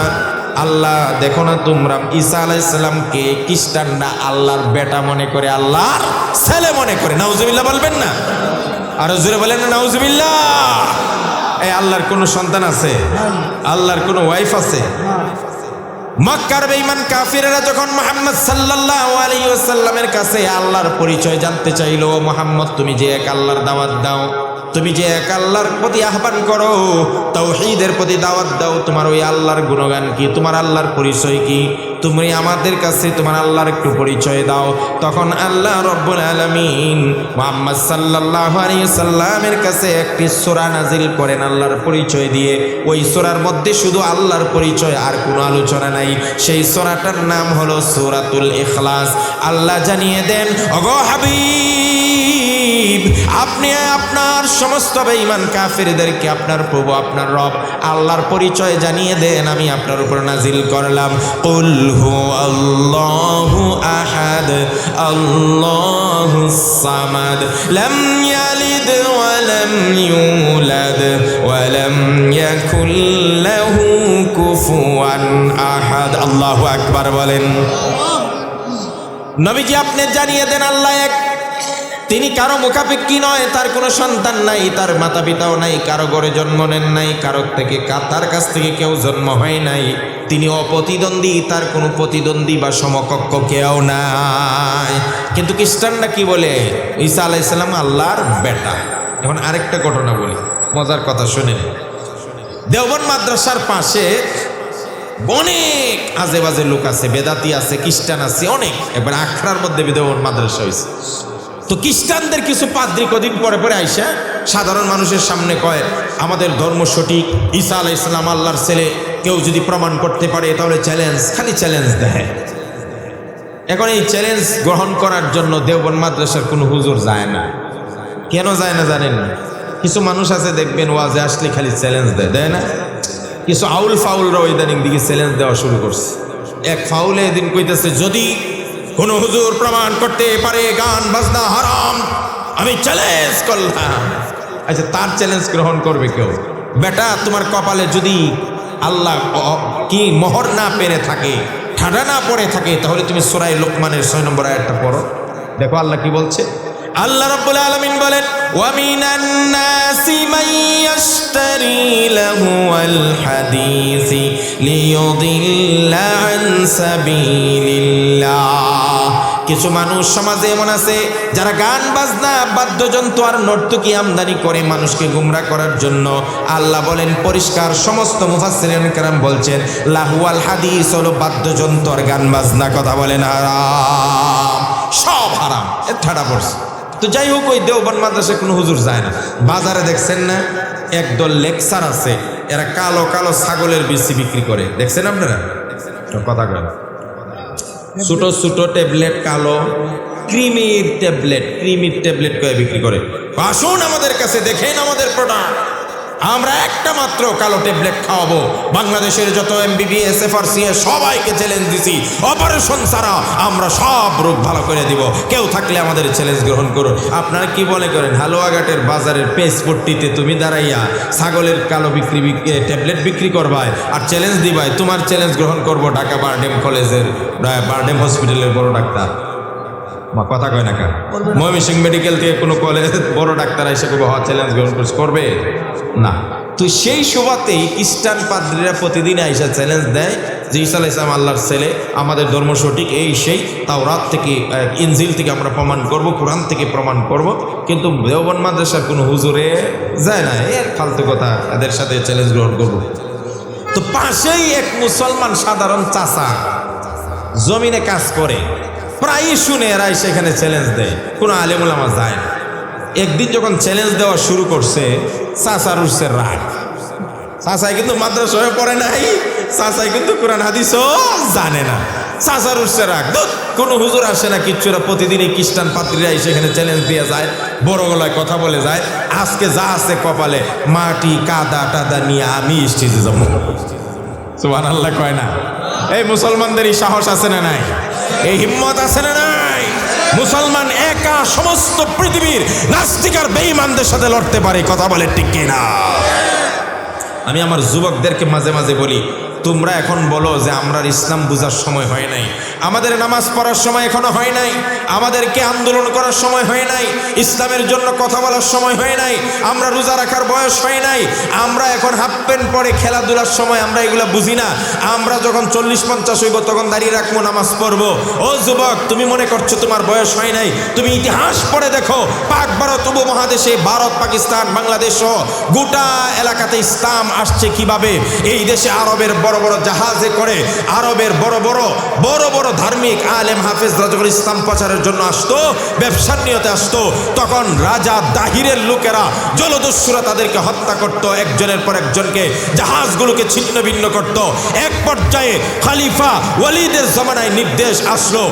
আল্লাহ দেখো না তোমরা, ঈসা আলাইহিস সালামকে খ্রিস্টানরা আল্লাহর বেটা মনে করে, আল্লাহর ছেলে মনে করে। নাউজুবিল্লাহ বলবেন না? আর জোরে বলেন না নাউজুবিল্লাহ। এই আল্লাহর কোনো সন্তান আছে? আল্লাহর কোনো ওয়াইফ আছে? মক্কার বেঈমান কাফিররা যখন মুহাম্মদ সাল্লাল্লাহু আলাইহি ওয়াসাল্লামের কাছে আল্লাহর পরিচয় জানতে চাইলো, মুহাম্মদ তুমি যে এক আল্লাহর দাওয়াত দাও, তুমি যে এক আল্লাহর প্রতি আহ্বান করো, তাওহীদের প্রতি দাওয়াত দাও, তোমার ওই আল্লাহর গুণগান কি, তোমার আল্লাহর পরিচয় কি, তুমি আমাদের কাছে তোমার আল্লাহর একটু পরিচয় দাও। তখন আল্লাহ রাব্বুল আলামিন মুহাম্মদ সাল্লাল্লাহু আলাইহি ওয়াসাল্লামের কাছে একটি সূরা নাজিল করেন আল্লাহর পরিচয় দিয়ে। ওই সূরার মধ্যে শুধু আল্লাহর পরিচয়, আর কোনো আলোচনা নাই। সেই সূরাটার নাম হলো সূরাতুল ইখলাস। আল্লাহ জানিয়ে দেন, ওগো হাবিব, আপনি আপনার সমস্ত বেঈমান কাফিরদেরকে আপনার প্রভু, আপনার রব আল্লাহর পরিচয় জানিয়ে দেন, আমি আপনার উপর নাজিল করলাম, কুল হুয়াল্লাহু আহাদ আল্লাহুস সামাদ লাম ইয়ালিদ ওয়া লাম ইউলাদ ওয়া লাম ইয়াকুল লাহু কুফুয়ান আহাদ। আল্লাহু আকবার বলেন। নবীজি আপনি জানিয়ে দেন আল্লাহ এক, তিনি কারো মুখাপেক্ষী নয়, তার কোনো সন্তান নাই, তার মাতা পিতাও নাই, কারো ঘরে জন্ম নেন নাই, কারো থেকে তার কাছ থেকে কেউ জন্ম হয় নাই। তিনি অপ্রতিদ্বন্দ্বী, তার কোনো প্রতিদ্বন্দ্বী বা সমকক্ষ কেউ নাই। কিন্তু খ্রিস্টানরা কি বলে? ঈসা আলাইহিস সালাম আল্লাহর বেটা। এখন আরেকটা ঘটনা বলি, মজার কথা শুনেন। দেওবন্দ মাদ্রাসার পাশে অনেক আজে বাজে লোক আছে, বেদাতি আছে, খ্রিস্টান আছে, অনেক। এবার আখড়ার মধ্যে দেওবন্দ মাদ্রাসা হয়েছে। তো খ্রিস্টানদের কিছু পাদ্রী কদিন পরে পরে আইসা সাধারণ মানুষের সামনে কয়, আমাদের ধর্ম সঠিক, ঈসা আলাইহিস সালাম আল্লাহর ছেলে, কেউ যদি প্রমাণ করতে পারে তাহলে চ্যালেঞ্জ, খালি চ্যালেঞ্জ দেয়। এখন এই চ্যালেঞ্জ গ্রহণ করার জন্য দেওবন্দ মাদ্রাসার কোনো হুজুর যায় না। কেন যায় না জানেন? কিছু মানুষ আছে দেখবেন ওয়াজে আসলে খালি চ্যালেঞ্জ দেয় না? কিছু আউল ফাউলরা ইদানিং দিকে চ্যালেঞ্জ দেওয়া শুরু করছে। এক ফাউলে এদিন কইতেছে, যদি কোন হুজুর প্রমাণ করতে পারে গান বাজনা হারাম, আমি চ্যালেঞ্জ করলাম। আচ্ছা, তার চ্যালেঞ্জ গ্রহণ করবে কেউ? বেটা, তোমার কপালে যদি আল্লাহ কি মোহর না পেরে থাকে, ঠাডা না পড়ে থাকে, তাহলে তুমি সূরা লোকমানের 6 নম্বর আয়াতটা পড়ো। দেখো আল্লাহ কি বলছে। আল্লাহ রাব্বুল আলামিন বলেন, ওয়া মিনান নাসি মান ইয়াশতারি লাহুল হাদিসি লিয়ুদিল্লা আন সাবিলিল্লাহ। কিছু মানুষ সমাজে এমন আছে যারা গান বাজনা, বাদ্যযন্ত্র আর নর্তকী আমদানি করে মানুষকে গুমরা করার জন্য। আল্লাহ বলেন পরিষ্কার, সমস্ত মুফাসসিরিন কেরাম বলছেন লাহুল হাদিস হলো বাদ্যযন্ত্র আর গান বাজনা। কথা বলেন হারাম, সব হারাম, এর ঠাডা পড়ছে। তো যাই হোক, ওই দেওবন্দ মাদ্রাসায় কোনো হুজুর যায় না। বাজারে দেখছেন না একদল লেকচার আছে, এরা কালো কালো ছাগলের বিচি বিক্রি করে, দেখছেন আপনারা? কথা কয়, ছোট ছোট ট্যাবলেট, কালো ক্রিমির ট্যাবলেট করে বিক্রি করে। আসুন আমাদের কাছে, দেখেন আমাদের প্রোডাক্ট, আমরা একটা মাত্র কালো ট্যাবলেট খাওয়াবো। বাংলাদেশের যত MBBS FRCS সবাইকে চ্যালেঞ্জ দিছি, অপারেশন ছাড়া আমরা সব রোগ ভালো করে দিব। কেউ থাকলে আমাদের চ্যালেঞ্জ গ্রহণ করো। আপনারা কি মনে করেন হালুয়াঘাটের বাজারের পেজপট্টিতে তুমি দাঁড়াইয়া ছাগলের কালো ট্যাবলেট বিক্রি করবাই আর চ্যালেঞ্জ দিবাই? তোমার চ্যালেঞ্জ গ্রহণ করবো ঢাকা বারডেম কলেজের, বারডেম হসপিটালের বড় ডাক্তার। কথা কয় না কেন? ময়মনসিংহ মেডিকেল থেকে কোনো কলেজ বড় ডাক্তার এসে চ্যালেঞ্জ গ্রহণ করবে না। তো সেই সুবাদেই খ্রিস্টান পাদ্রীরা প্রতিদিন আইসা চ্যালেঞ্জ দেয় যে ঈসা আলাইহিস সালাম আল্লাহর ছেলে, আমাদের ধর্ম সঠিক, এই সেই, তাওরাত থেকে ইনজিল থেকে আমরা প্রমাণ করব, কোরআন থেকে প্রমাণ করব। কিন্তু দেওবন্দ মাদ্রাসার কোনো হুজুরে যায় না, এর ফালতু কথা, এদের সাথে চ্যালেঞ্জ গ্রহণ করব। তো পাশেই এক মুসলমান সাধারণ চাচা জমিনে কাজ করে, প্রায়ই শুনে এরা সেখানে চ্যালেঞ্জ দেয়, কোনো আলেম ওলামা যায় না। একদিন যখন চ্যালেঞ্জ দেওয়া শুরু করছে, চাচার উঠছে রাগ। চাচাই কিন্তু মাদ্রাসায় পড়ে নাই, চাচাই কিন্তু কোরআন হাদিসও জানে না। চাচার উঠছে রাগ, কোনো হুজুর আসে না কিচ্ছু, প্রতিদিন এই খ্রিস্টান পাদ্রীরা সেখানে চ্যালেঞ্জ দিয়ে যায়, বড় গলায় কথা বলে যায়। আজকে যা আছে কপালে, মাটি কাদা টাদা নিয়ে আমি স্টেজে যাবো। সুবহানাল্লাহ কয় না? এই মুসলমানদের এই সাহস আছে না নাই? এই হিম্মত আছে না নাই? মুসলমান একা সমস্ত পৃথিবীর নাস্তিক আর বেঈমানদের সাথে লড়তে পারে। কথা বলে ঠিক কিনা? আমি আমার যুবকদেরকে মাঝে মাঝে বলি, তোমরা এখন বলো যে আমরা ইসলাম বুঝার সময় হয় নাই, আমাদের নামাজ পড়ার সময় এখনো হয় নাই, আমাদেরকে আন্দোলন করার সময় হয় নাই, ইসলামের জন্য কথা বলার সময় হয় নাই, আমরা রোজা রাখার বয়স হয় নাই, আমরা এখন হাফ প্যান্ট পরে খেলাধুলার সময় আমরা এগুলা বুঝি না। আমরা যখন 40-50 হইব তখন দাঁড়িয়ে রাখবো, নামাজ পড়বো। ও যুবক, তুমি মনে করছো তোমার বয়স হয় নাই? তুমি ইতিহাস পড়ে দেখো, পাক ভারত উপমহাদেশে, ভারত, পাকিস্তান, বাংলাদেশ সহ গোটা এলাকাতে ইসলাম আসছে কিভাবে। এই দেশে আরবের বড় বড় জাহাজে করে আরবের বড় বড় ধার্মিক আলেম হাফেজরা যখন ইসলাম প্রচারের জন্য আসতো, ব্যবসার নিয়তে আসতো, তখন রাজা দাহিরের লোকেরা, জলদস্যুরা তাদেরকে হত্যা করত, একজনের পর একজনকে জাহাজগুলোকে ছিন্ন ভিন্ন করত। এক পর্যায়ে খলিফা ওয়ালিদের জমানায় নির্দেশ আসলো,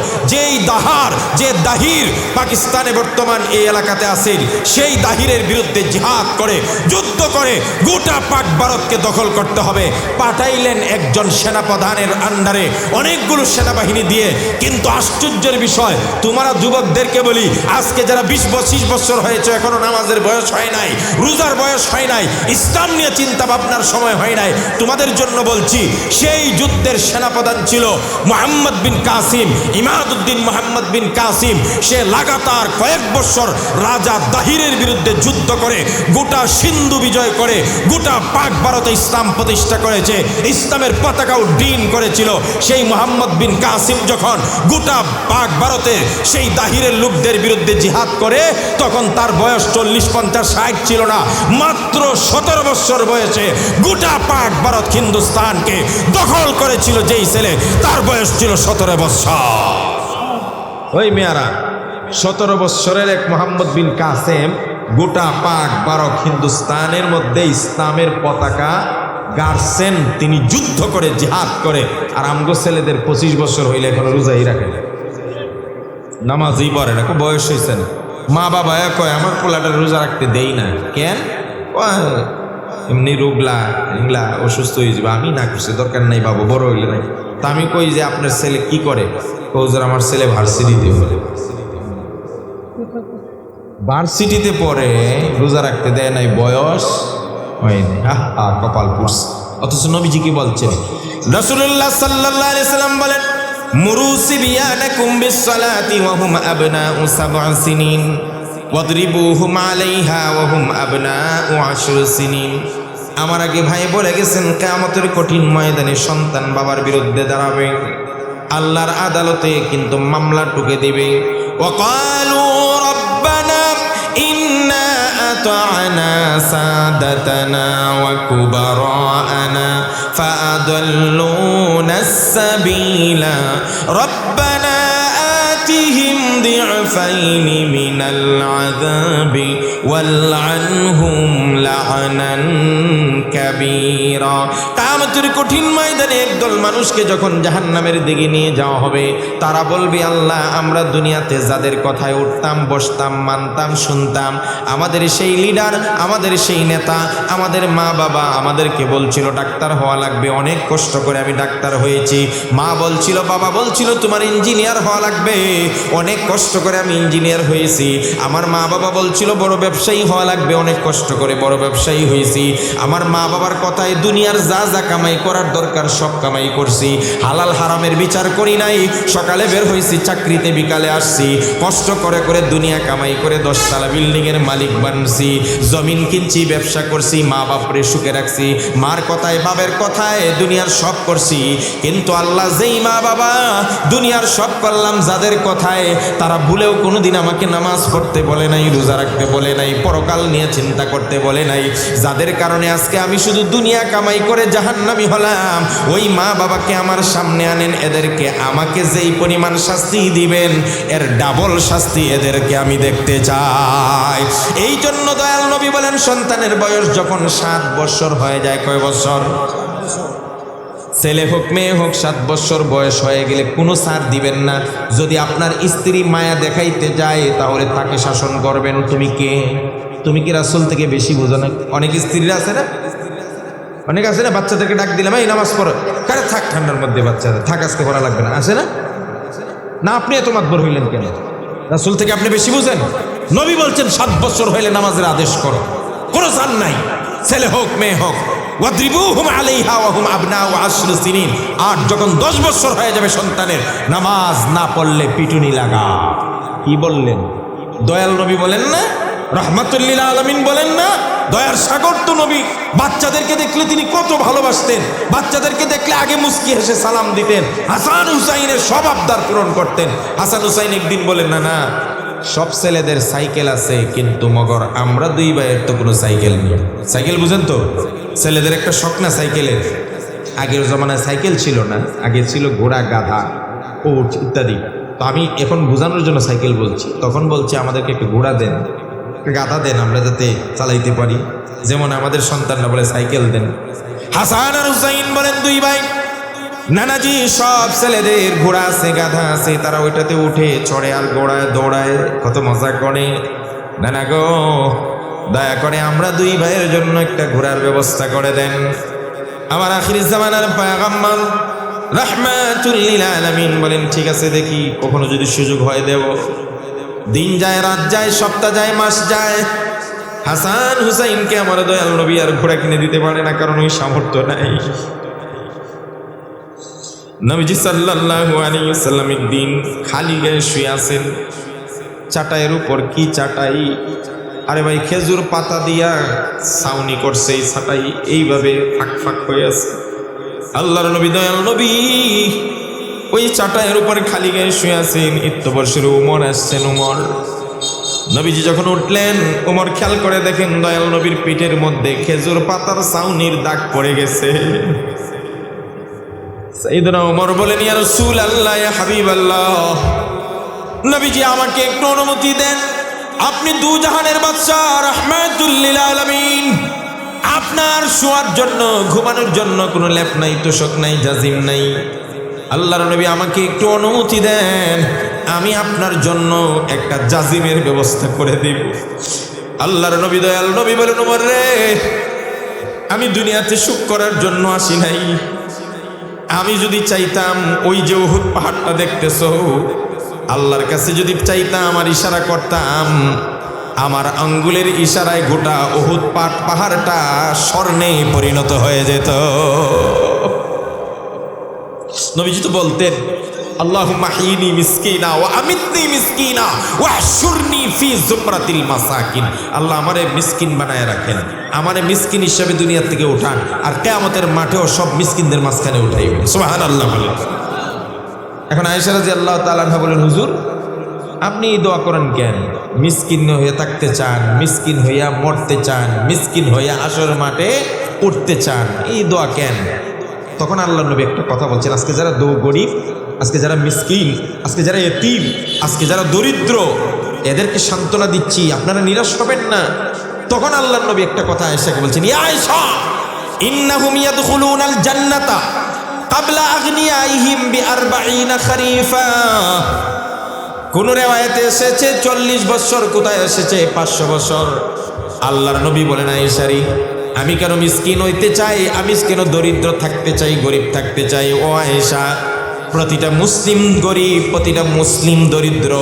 যে দাহির পাকিস্তানে বর্তমান এই এলাকাতে আছেন, সেই দাহিরের বিরুদ্ধে জিহাদ করে, যুদ্ধ করে গোটা পাক ভারতকে দখল করতে হবে। পাঠাইলেন একজন সেনাপ্রধানের আন্ডারে অনেকগুলো সেনাবাহিনী দিয়ে। কিন্তু আশ্চর্যের বিষয়, তোমরা যুবকদেরকে বলি, আজকে যারা 20-25 বছর হয়েছে এখনো নামাজের বয়স হয় নাই, রোজার বয়স হয় নাই, ইসলাম নিয়ে চিন্তা ভাবনার সময় হয় নাই, তোমাদের জন্য বলছি, সেই যুদ্ধের সেনাপ্রধান ছিল মুহাম্মদ বিন কাসিম, ইমাদউদ্দিন মুহাম্মদ বিন কাসিম। সে লাগাতার কয়েক বছর রাজা দাহিরের বিরুদ্ধে যুদ্ধ করে গোটা সিন্ধু বিজয় করে গোটা পাক ভারতে ইসলাম প্রতিষ্ঠা করেছে, ইসলামের পতাকা উড্ডীন করেছিল। সেই মুহাম্মদ বিন কাসিম যখন গোটা পাক ভারতে সেই দাহিরের লোকদের বিরুদ্ধে জিহাদ করে, তখন তার বয়স 40, 50, 60 ছিল না, মাত্র 17 বছর বয়সে গোটা পাক ভারত হিন্দুস্তানকে দখল করেছিল। যেই ছেলে, তার বয়স ছিল 17 বছর। ওই মেয়ারা 17 বছরের এক মুহাম্মদ বিন কাসেম গোটা পাক ভারত হিন্দুস্তানের মধ্যে ইসলামের পতাকা গাড়ছেন। তিনি যুদ্ধ করে জিহাদ করে। আর আমগো ছেলেদের 25 বছর হইলে এখন রোজাই রাখে না, নামাজই পড়ে না, খুব বয়স হয়েছে না। মা বাবা কয় আমার পোলাটা রোজা রাখতে দেই না, কেন? এমনি রোগলা এগুলা অসুস্থ হয়ে যাবে, আমি না করছি, দরকার নাই বাবু, বড় হইলে নাই। তা আমি কই যে আপনার ছেলে কি করে? কৌজোর আমার ছেলে ভার্সিটিতে পড়ে। ভার্সিটিতে পড়ে, রোজা রাখতে দেয় নাই, বয়স হয়নি, কপাল পুরছে। অথচ নবীজি কি বলছেন? রাসূলুল্লাহ সাল্লাল্লাহু আলাইহি সাল্লাম বলেন, মুরু সিবিয়ানাকুম বিসসালাতি ওয়া হুম আবনাউ 7 সিনিন ওয়াদরিবুহুম আলাইহা ওয়া হুম আবনাউ 10 সিনিন। আমার আগে ভাই বলে গেছেন, কিয়ামতের কঠিন ময়দানে সন্তান বাবার বিরুদ্ধে দাঁড়াবে, আল্লাহর আদালতে কিন্তু মামলা টুকে দিবে। ওয়াকালু রাব্বানা ইন্না আতা'না সাদাতানা ওয়া কুবারা'ানা ফাআদাল্লুনাস সাবিলা রাব্বানা আতিহিম দি'ফাইনি মিনাল আযাবি ওয়ালআনহুম লা'নান কাবীরা। কিয়ামতের কঠিন ময়দানে একদল মানুষকে যখন জাহান্নামের দিকে নিয়ে যাওয়া হবে, তারা বলবে, আল্লাহ, আমরা দুনিয়াতে যাদের কথায় উঠতাম, বসতাম, মানতাম, শুনতাম, আমাদের সেই লিডার, আমাদের সেই নেতা, আমাদের মা বাবা আমাদেরকে বলছিল ডাক্তার হওয়া লাগবে, অনেক কষ্ট করে আমি ডাক্তার হয়েছি। মা বলছিল, বাবা বলছিল তোমার ইঞ্জিনিয়ার হওয়া লাগবে, অনেক কষ্ট করে আমি ইঞ্জিনিয়ার হয়েছি। আমার মা বাবা বলছিল বড় ব্যবসায়ী হওয়া লাগবে, অনেক কষ্ট করে বড় ব্যবসায়ী হয়েছি। আমার মা বাবার কথায় দুনিয়ার যা যা কামাই করার দরকার সব কামাই করছি, হালাল হারামের বিচার করি নাই। সকালে বের হয়েছি চাকরিতে, বিকালে আসছি, কষ্ট করে করে দুনিয়া কামাই করে 10 তলা বিল্ডিং এর মালিক বানছি, জমিন কিনছি, ব্যবসা করছি, মা বাপরে সুখে রাখছি, মার কথায় বাবের কথায় দুনিয়ার সব করছি। কিন্তু আল্লাহ, যেই মা বাবা দুনিয়ার সব করলাম যাদের কথায়, তারা ভুলেও কোনোদিন আমাকে নামাজ পড়তে বলে নাই, রোজা রাখতে বলে নাই, পরকাল নিয়ে চিন্তা করতে বলে নাই, যাদের কারণে আজকে আমি শুধু দুনিয়া কামাই করে জাহান্নামী হলাম, ওই মা বাবাকে আমার সামনে আনেন, এদেরকে আমাকে যেই পরিমাণ শাস্তি দিবেন এর ডাবল শাস্তি এদেরকে আমি দেখতে চাই। এই জন্য দয়াল নবী বলেন, সন্তানের বয়স যখন 7 বছর হয়ে যায়, কয় বছর? ছেলে হোক মেয়ে হোক, 7 বছর বয়স হয়ে গেলে কোনো ছাড় দিবেন না। যদি আপনার স্ত্রী মায়া দেখাইতে যায়, তাহলে তাকে শাসন করবেন। তুমি কে? তুমি কি রাসূল থেকে বেশি বোঝো না? অনেক স্ত্রীরা আছে না, অনেক আছে না, বাচ্চাদেরকে ডাক দিলাম, এই নামাজ পড়ো, কারে থাক ঠান্ডার মধ্যে, বাচ্চারা থাক, আজকে পড়া লাগবে না, আছে না? না, আপনি এত মাতবর হইলেন কেন? রাসূল থেকে আপনি বেশি বুঝেন? নবী বলছেন 7 বছর হইলে নামাজের আদেশ করো, কোনো জান নাই, ছেলে হোক মেয়ে হোক। ওয়াদরিবুহুম আলাইহা ওয়া হুম আবনাউ 10 সিনিন। আর যখন 10 বছর হয়ে যাবে সন্তানের, নামাজ না পড়লে পিটুনি লাগা। কি বললেন? দয়াল নবী বলেন না, রাহমাতুল লিল আলামিন বলেন না, দয়ার সাগর তো নবী। বাচ্চাদেরকে দেখলে তিনি কত ভালোবাসতেন, বাচ্চাদেরকে দেখলে আগে মুস্কি হেসে সালাম দিতেন, হাসান হুসাইনের সব আবদার পূরণ করতেন। হাসান হুসাইন একদিন বলেন, না না, সব ছেলেদের সাইকেল আছে, কিন্তু মগর আমরা 2 ভাইয়ের তো কোনো সাইকেল নেই। সাইকেল বুঝেন তো? ছেলেদের একটা শখ না সাইকেলের। আগের জমানায় সাইকেল ছিল না, আগে ছিল ঘোড়া, গাধা, উট ইত্যাদি। তো আমি এখন বোঝানোর জন্য সাইকেল বলছি। তখন বলছে আমাদেরকে একটু ঘোড়া দেন, গাধা দেন, আমরা যাতে চালাইতে পারি, যেমন আমাদের সন্তানরা বলে সাইকেল দেন। হাসান আর হুসাইন বলেন 2 ভাই, নানাজি সব ছেলেদের ঘোড়া আছে, গাধা আছে, তারা ওইটাতে উঠে চড়ে আর ঘোড়ায় দৌড়ায়, কত মজা করে। নানা গো, দয়া করে আমরা 2 ভাইয়ের জন্য একটা ঘোড়ার ব্যবস্থা করে দেন। আমার আখির জামানার পয়গম্বর রাহমাতুল লিল আলামিন বলেন, ঠিক আছে দেখি কখনো যদি সুযোগ হয় দেব। দিন যায়, রাত যায়, সপ্তাহ যায়, মাস যায়, হাসান হুসাইনকে আমার দয়াল নবী আর ঘোড়া কিনে দিতে পারে না, কারণ ওই সামর্থ্য নাই। নবীজি সাল্লাল্লাহু আলাইহি ওয়াসাল্লাম একদিন খালি গায়ে শুয়ে আছেন, চাটাইয়ের উপর। কি চাটাই? আরে ভাই, খেজুর পাতা দিয়া ছাউনি করছে এই চাটাই, এইভাবে ফাঁক ফাঁক হয়ে আছে। আল্লাহর নবী দয়াল নবী ওই চাটাইয়ের উপর খালি গায়ে শুয়ে আছেন। ইত্যবর্ষের উমর আসছেন। উমর নবীজি যখন উঠলেন, উমর খেয়াল করে দেখেন দয়াল নবীর পিঠের মধ্যে খেজুর পাতার ছাউনির দাগ পড়ে গেছে। সাইয়েদনা উমর বলেন, ইয়া রাসূলুল্লাহ, ইয়া হাবিবাল্লাহ, নবীজি আমাকে একটু অনুমতি দেন। আপনি দু জাহানের বাদশা, রাহমাতুল লিল আলামিন। আপনার শোয়ার জন্য, ঘুমানোর জন্য কোনো লেপ নাই, তোশক নাই, জাজিম নাই। আল্লাহর নবী আমাকে একটু অনুমতি দেন, আমি আপনার জন্য একটা জাজিমের ব্যবস্থা করে দিব। আল্লাহর নবী দয়াল নবী বলেন, ওমর রে, আমি দুনিয়াতে সুখ করার জন্য আসি নাই। আমি যদি চাইতাম, ওই যে উহুদ পাহাড়টা দেখতেছো, আল্লাহর কাছে যদি চাইতাম, আমার ইশারা করতাম, আমার আঙ্গুলের ইশারায় গোটা উহুদ পাহাড়টা স্বর্ণে পরিণত হয়ে যেত। নবীজি তো বলতেন, আল্লাহুম্মা হিনি মিসকিনা ওয়া আমিতনি মিসকিনা ওয়া আহশুরনি ফি যুমরাতিল মাসাকিন। আল্লাহ আমারে মিসকিন বানায় রাখেন, আমারে মিসকিন হিসেবে দুনিয়া থেকে উঠান, আর কিয়ামতের মাঠেও সব মিসকিনদের মাঝখানে উঠাইবেন। সুবহানাল্লাহ বলেন। এখন আয়েশা রাদিয়াল্লাহু তাআলা আনহা বলেন, হুজুর আপনি এই দোয়া করেন কেন? মিসকিন হয়ে থাকতে চান, মিসকিন হইয়া মরতে চান, মিসকিন হইয়া হাশরের মাঠে উঠতে চান, এই দোয়া কেন? তখন আল্লাহর নবী একটা কথা বলছেন, আজকে যারা গরিব, আজকে যারা মিসকিন, আজকে যারা এতিম, আজকে যারা দরিদ্র, এদেরকে সান্ত্বনা দিচ্ছি, আপনারা নিরাশ হবেন না। তখন আল্লাহর নবী একটা কথা আয়েশাকে বলছেন, ইয়া আয়েশা, ইন্নাহুম ইয়াদখুলুনাল জান্নাতা ক্বাবলা আগনিয়াইহিম বি40 খরিফা। কোন রিওয়ায়াতে এসেছে 40 বছর, কোথায় এসেছে 500 বছর। আল্লাহর নবী বলেন, আয়েশারি, আমি কেন মিসকিন হইতে চাই, আমি কেন দরিদ্র থাকতে চাই, গরিব থাকতে চাই? ও আয়েশা, প্রতিটা মুসলিম গরিব, প্রতিটা মুসলিম দরিদ্র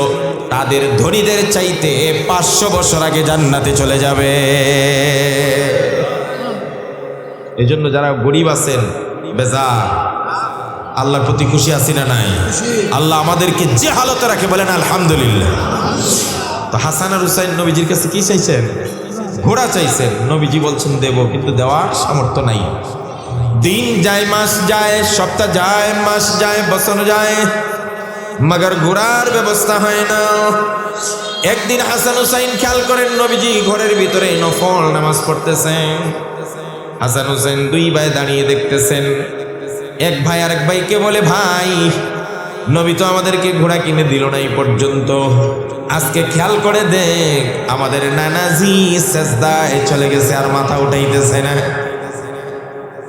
তাদের ধনীদের চাইতে 500 বছর আগে জান্নাতে চলে যাবে। এজন্য যারা গরিব আছেন, বেজার, আল্লাহর প্রতি খুশি আছি না নাই? আল্লাহ আমাদেরকে যে হালতে রাখে বলেন আলহামদুলিল্লাহ। তো হাসান আর হুসাইন নবীজির কাছে কি চাইছেন? ঘোড়া চাইছেন। নবীজি বলছেন দেব, কিন্তু দেওয়ার সামর্থ্য নাই। দিন যায়, মাস যায়, সপ্তাহ যায়, মাস যায়, বছর যায়, মগর ঘোড়ার ব্যবস্থা হয় না। একদিন হাসান হুসাইন খেয়াল করেন, নবীজি ঘরের ভিতরে নফল নামাজ পড়তেছেন। হাসান হুসাইন দুই ভাই দাঁড়িয়ে দেখতেছেন। এক ভাই আরেক ভাইকে বলে, ভাই, নবী তো আমাদেরকে ঘোড়া কিনে দিল না এই পর্যন্ত, আজকে খেয়াল করে দেখ, আমাদের নানাজি সেজদায় চলে গেছে, আর মাথা উঠাইতেছে না।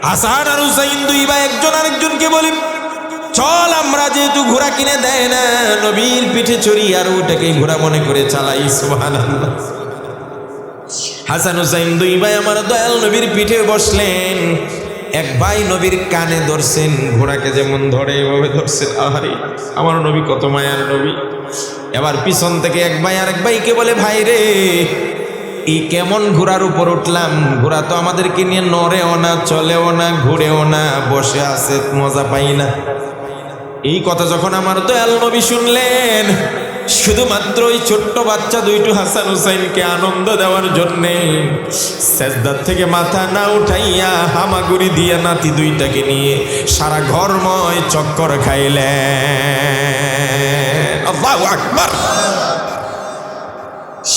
হাসান আর হুসাইন দুই ভাই একজন আরেকজনকে বলি, চল আমরা যেহেতু ঘোড়া কিনে দেয় না, নবীর পিঠে চড়ি আর ওটাকে ঘোড়া মনে করে চালাই। সুবহানাল্লাহ। হাসান হুসাইন দুই ভাই আমার দয়াল নবীর পিঠে বসলেন। এক ভাই নবীর কানে ধরছেন, ঘোড়াকে যেমন ধরে এভাবে ধরছেন। আহারে, আমার নবী কত মায়ার নবী। এবার পিছন থেকে এক ভাই আরেক ভাইকে বলে, ভাই রে, এই কেমন ঘোড়ার উপর উঠলাম, ঘোড়া তো আমাদেরকে নিয়ে নড়েও না, চলেও না, ঘুরেও না, বসে আছে, মজা পাই না। এই কথা যখন আমার দয়াল নবী শুনলেন, শুধুমাত্র ওই ছোট্ট বাচ্চা দুইটু হাসান হুসাইনকে আনন্দ দেওয়ার জন্যে সেজদার থেকে মাথা না উঠাইয়া হামাগুড়ি দিয়া নাতি দুইটাকে নিয়ে সারা ঘরময় চক্কর খাইলেন। আল্লাহু আকবার।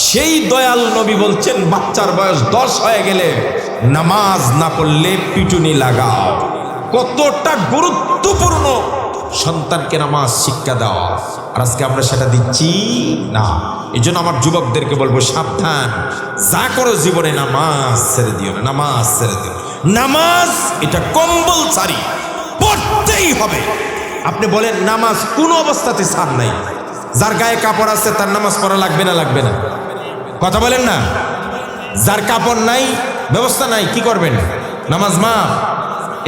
সেই দয়াল নবী বলছেন, বাচ্চার বয়স 10 হয়ে গেলে নামাজ না পড়লে পিটুনি লাগাও। কতটা গুরুত্বপূর্ণ সন্তানকে নামাজ শিক্ষা দেওয়া, আর আজকে আমরা সেটা দিচ্ছি না। এই জন্য আমার যুবকদেরকে বলবো, সাবধান, যা করো জীবনে নামাজ ছেড়ে দিও না, নামাজ ছেড়ে দিও। নামাজ এটা কম্পালসারি, পড়তেই হবে। আপনি বলেন নামাজ কোন অবস্থাতে ছাড় নাই। যার গায়ে কাপড় আছে তার নামাজ পড়া লাগবে না? লাগবে না? কথা বলেন না। যার কাপড় নাই, ব্যবস্থা নাই, কি করবেন? নামাজ মা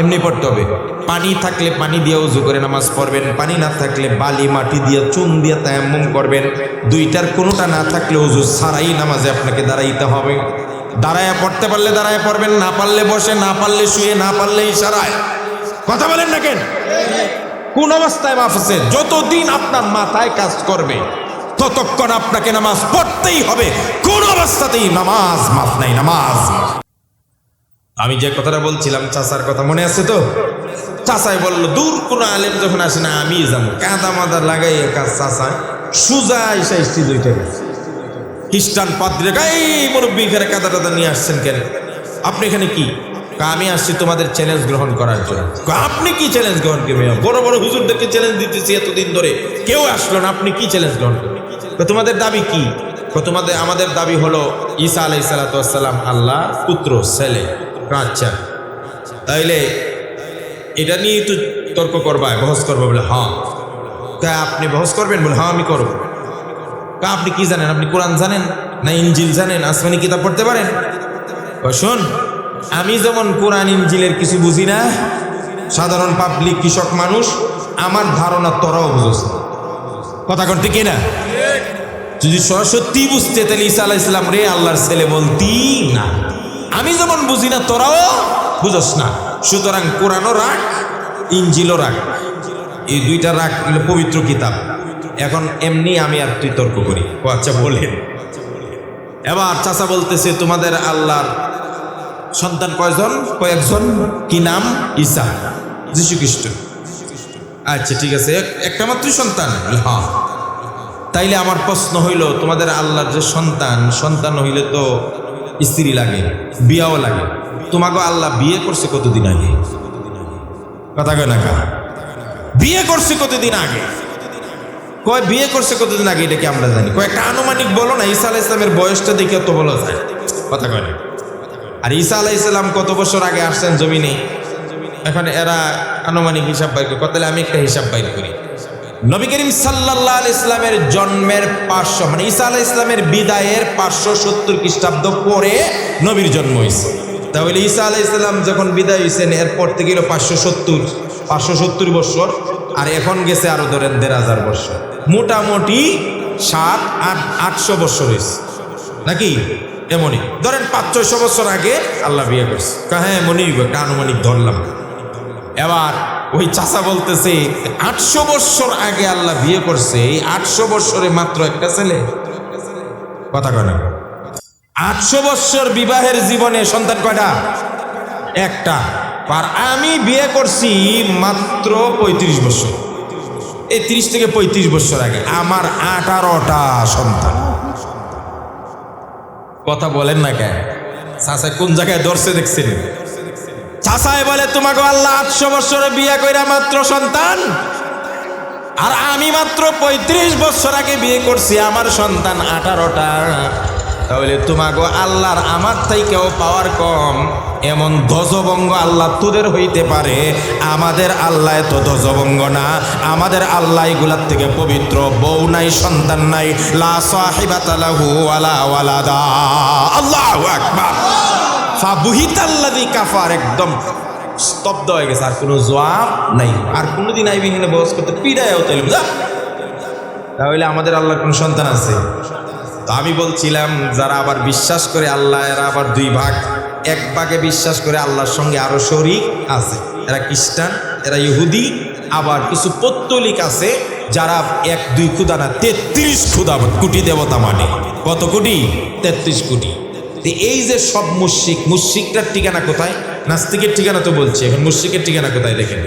এমনি পড়তে হবে। পানি থাকলে পানি দিয়ে উজু করে নামাজ পড়বেন, পানি না থাকলে বালি মাটি দিয়ে চুন দিয়ে তায়াম্মুম করবেন। দুইটার কোনোটা না থাকলে উজু ছাড়াই নামাজে আপনাকে দাঁড়াইতে হবে। দাঁড়ায় পড়তে পারলে দাঁড়ায় পড়বেন, না পারলে বসে, না পারলে শুয়ে, না পারলে ইশারায়। কথা বলেন না কেন? কোন অবস্থায় মাফ আছে? যতদিন আপনার মাথায় কাজ করবে ততক্ষণ আপনাকে নামাজ পড়তেই হবে। কোন অবস্থাতেই নামাজ মাফ নাই, নামাজ। আমি যে কথাটা বলছিলাম চাচার কথা মনে আছে তো? চাচাই বলল দূর কোন আলেম যখন আসে না আমি যাবো, কাদা মাদা লাগাই কাজ। চাচা সুজা এসে দুইটা খ্রিস্টান পাদ্রী এই মুরব্বী এখানে কাদা টাদা নিয়ে আসছেন কেন? আপনি এখানে কি? আমি আসছি তোমাদের চ্যালেঞ্জ গ্রহণ করার জন্য। আপনি কি চ্যালেঞ্জ গ্রহণ করবেন? বড় বড় হুজুরদেরকে চ্যালেঞ্জ দিতেছি এতদিন ধরে, কেউ আসলো না, আপনি কি চ্যালেঞ্জ গ্রহণ করবেন? তোমাদের দাবি কি? আমাদের দাবি হলো ঈসা আলাইহিস সালাম আল্লাহ পুত্র, ছেলে। আচ্ছা, তাইলে এটা নিয়ে তো তর্ক করবা, বহস করবা? বলে হ্যাঁ। আপনি বহস করবেন? বলে হ্যাঁ আমি করবো। আপনি কি জানেন? আপনি কোরআন জানেন না ইনজিল জানেন? আসমানি কিতাব পড়তে পারেন? শোন, আমি যেমন কোরআন ইনজিলের কিছু বুঝি না, সাধারণ পাবলিক কৃষক মানুষ, আমার ধারণা তোরাও বুঝোস না। কথা কোন ঠিক না? যদি সত্যি বুঝতে তাহলে ঈসা আলাইহিস সালাম রে আল্লাহর ছেলে বলতি না। আমি যেমন বুঝি না তোরাও বুঝোস না। সুতরাং কোরআনও রাখ, ইনজিলও রাখ, এই দুইটা রাখ, পবিত্র কিতাব। এখন এমনি আমি আর তুই তর্ক করি। ও আচ্ছা বলেন। এবার চাচা বলতেছে তোমাদের আল্লাহর সন্তান কয়জন? কয়েকজন। কি নাম? ঈসা, যীশু খ্রিস্ট। আচ্ছা ঠিক আছে, একটা মাত্রই সন্তান? হ্যাঁ। তাইলে আমার প্রশ্ন হইল তোমাদের আল্লাহর যে সন্তান হইলে তো স্ত্রী লাগে, বিয়াও লাগে। তোমাকে আল্লাহ বিয়ে করছে কতদিন আগে? কথা কয় না কা? বিয়ে করছে কতদিন আগে? কয় বিয়ে করছে কতদিন আগে? এটা কি আমরা জানি? কয়েকটা আনুমানিক বলো না। ঈসা আলাইহিস সালামের বয়সটা দেখে তো বলা যায়। কথা কয় না? আর ঈসা আলাইহিস সালাম কত বছর আগে আসছেন জমিনে? এখন এরা আনুমানিক হিসাব বাইর করে। তাহলে আমি একটা হিসাব বাইর করি। নবী করিম সাল্লাল্লাহু আলাইহি সাল্লামের জন্মের 500 মানে ঈসা আলাইহিস সালামের বিদায়ের 570 খ্রিস্টাব্দ পরে নবীর জন্ম হয়েছে। তাহলে ঈসা আলাইহিস সালাম যখন বিদায় হয়েছেন এরপর থেকে 570 বছর, আর এখন গেছে আরো ধরেন 1500 বছর, মোটামুটি 700-800 বছর হয়েছে নাকি? এমনই ধরেন 500-600 বছর আগে আল্লাহ বিয়ে করছে। হ্যাঁ মনে একটা আনুমানিক ধরলাম। এবার ওই চাচা বলতেছে 800 বছর আগে আল্লাহ বিয়ে করছে, এই 800 বছরে মাত্র একটা ছেলে। কথা কয় না? 800 বছর বিবাহের জীবনে সন্তান কয়টা? একটা। আর আমি বিয়ে করছি মাত্র 35 বছর। এই 30 থেকে 35 বছর আগে আমার 18টা সন্তান। কথা বলেন না কেন? চাচা কোন জায়গায় ধরছে দেখছেন? চাচাই বলে তোমাকে আল্লাহ 800 বছরে বিয়ে কইরা মাত্র সন্তান, আর আমি মাত্র 35 বছর আগে বিয়ে করছি, আমার সন্তান 18টা। তাহলে তোমাকে আল্লাহর আমার থেকেও পাওয়ার কম এমন ধ্বজভঙ্গ আল্লাহ তোদের হইতে পারে? আমাদের আল্লাহ তো ধ্বজভঙ্গ না। আমাদের আল্লাহ এগুলার থেকে পবিত্র। বউ নাই, সন্তান নাই, লা সাহিবাতা লাহু ওয়ালা ওয়ালাদা। আল্লাহু আকবার। ফাবুহিতাল্লাযী কাফার, একদম স্তব্ধ হয়ে গেছে, আর কোনো জবাব নাই। আর কোনোদিন আইবি না বস করতে, পিড়ায়ও তাইলে বুঝা। তাহলে আমাদের আল্লাহর কোন সন্তান আছে? তো আমি বলছিলাম যারা আবার বিশ্বাস করে আল্লাহ, এরা আবার দুই ভাগ। এক ভাগে বিশ্বাস করে আল্লাহর সঙ্গে আরো শরীক আছে, এরা খ্রিস্টান, এরা ইহুদি। আবার কিছু পৌত্তলিক আছে যারা 1-2 খুদা না 33 খুদা কোটি দেবতা মানে। কত কোটি? 33 কোটি। এই যে সব মুশরিকটার ঠিকানা কোথায়? নাস্তিকের ঠিকানা তো বলছি, এখন মুশরিকের ঠিকানা কোথায় দেখেন।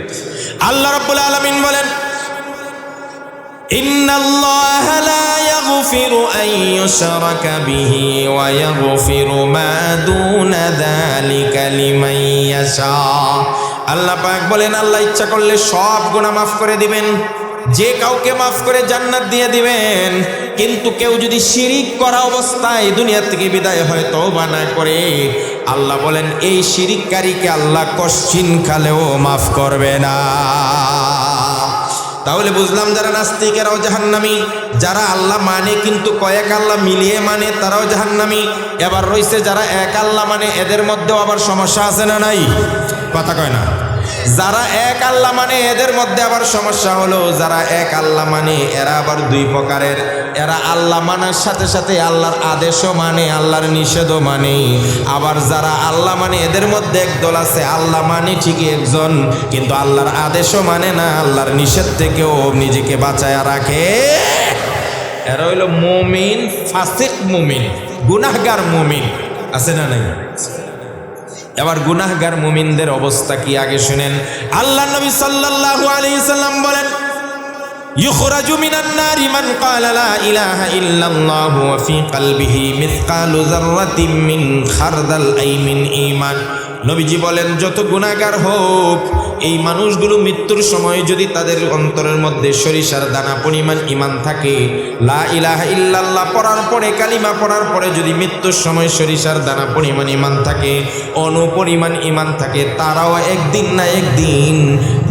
আল্লাহ রাব্বুল আলামিন বলেন ইন্নাল্লাহা লা ইয়াগফিরু আন ইউশরাকা বিহি ওয়া ইয়াগফিরু মা দুনা যালিকা লিমান ইয়াশা। আল্লাহ পাক বলেন আল্লাহ ইচ্ছা করলে সব গুনাহ মাফ করে দিবেন, যে কাউকে মাফ করে জান্নাত দিয়ে দিবেন। কিন্তু কেউ যদি শিরিক করা অবস্থায় দুনিয়া থেকে বিদায় হয়, তওবা না করে, আল্লাহ বলেন এই শিরিককারীকে আল্লাহ কশ্চিন কালেও মাফ করবে না। তাহলে বুঝলাম যারা নাস্তিক এরাও জাহান্নামী, যারা আল্লাহ মানে কিন্তু কয়েক আল্লাহ মিলিয়ে মানে তারাও জাহান্নামী। এবার রয়েছে যারা এক আল্লাহ মানে, এদের মধ্যেও আবার সমস্যা আছে না নাই? কথা কয় না? যারা এক আল্লাহ মানে এদের মধ্যে আবার সমস্যা হলো, যারা এক আল্লাহ মানে এরা আবার দুই প্রকারের। এরা আল্লাহ মানার সাথে সাথে আল্লাহর আদেশও মানে, আল্লাহর নিষেধও মানে। আবার যারা আল্লাহ মানে এদের মধ্যে একদল আছে, আল্লাহ মানে ঠিকই একজন, কিন্তু আল্লাহর আদেশও মানে না, আল্লাহর নিষেধ থেকেও নিজেকে বাঁচায় রাখে। এরা হইল মুমিন, ফাসিক মুমিন, গুনাহগার মুমিন। আছে না নাই? এবার গুনাহগার মুমিনদের অবস্থা কি আগে শুনেন। আল্লাহ নবী সাল্লাল্লাহু আলাইহি সাল্লাম বলেন, ইখরাজু মিনান নারি মান ক্বালা লা ইলাহা ইল্লাল্লাহু ওয়া ফি কলবিহি মিসকালু যাররাতিন মিন খারদাল আই মিন ঈমান। নবীজি বলেন, যত গুনাহগার হোক, এই মানুষগুলো মৃত্যুর সময় যদি তাদের অন্তরের মধ্যে সরিষার দানা পরিমাণ ঈমান থাকে, লা ইলাহা ইল্লাল্লাহ পড়ার পরে, কালিমা পড়ার পরে যদি মৃত্যুর সময় সরিষার দানা পরিমাণ ঈমান থাকে, অনুপরিমাণ ঈমান থাকে, তারাও একদিন না একদিন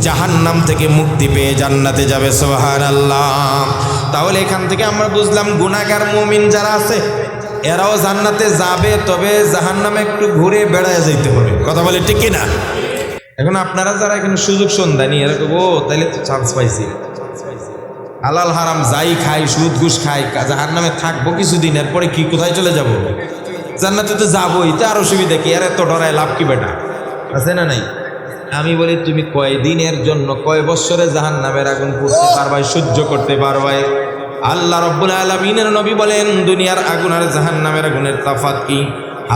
জাহান্নাম থেকে মুক্তি পেয়ে জান্নাতে যাবে। সুবহানাল্লাহ। তাহলে এখান থেকে আমরা বুঝলাম গুনাহগার মুমিন যারা আছে এরাও জান্নাতে যাবে, তবে জাহান্নামে একটু ঘুরে বেড়ায় যাইতে হবে। কথা বলে ঠিক কিনা? এখন আপনারা যারা এখানে সুযোগ সন্ধানী, এরকম ও তাইলে তো চান্স পাইছি, হালাল হারাম যাই খাই, সুদ ঘুষ খাই, জাহান্নামে থাকবো কিছুদিন, এরপরে কি কোথায় চলে যাব? জান্নাতে তো যাবোই, তো আরো সুবিধা কি? আর এত ডরায় লাভ কি বেটা? আছে না নাই? আমি বলি, তুমি কয় দিনের জন্য, কয় বছরে জাহান্নামের আগুন পড়তে পারবাই, সহ্য করতে পারবাই? আল্লাহ রাব্বুল আলামিনের নবী বলেন, দুনিয়ার আগুন আর জাহান্নামের আগুনের তফাৎ কি?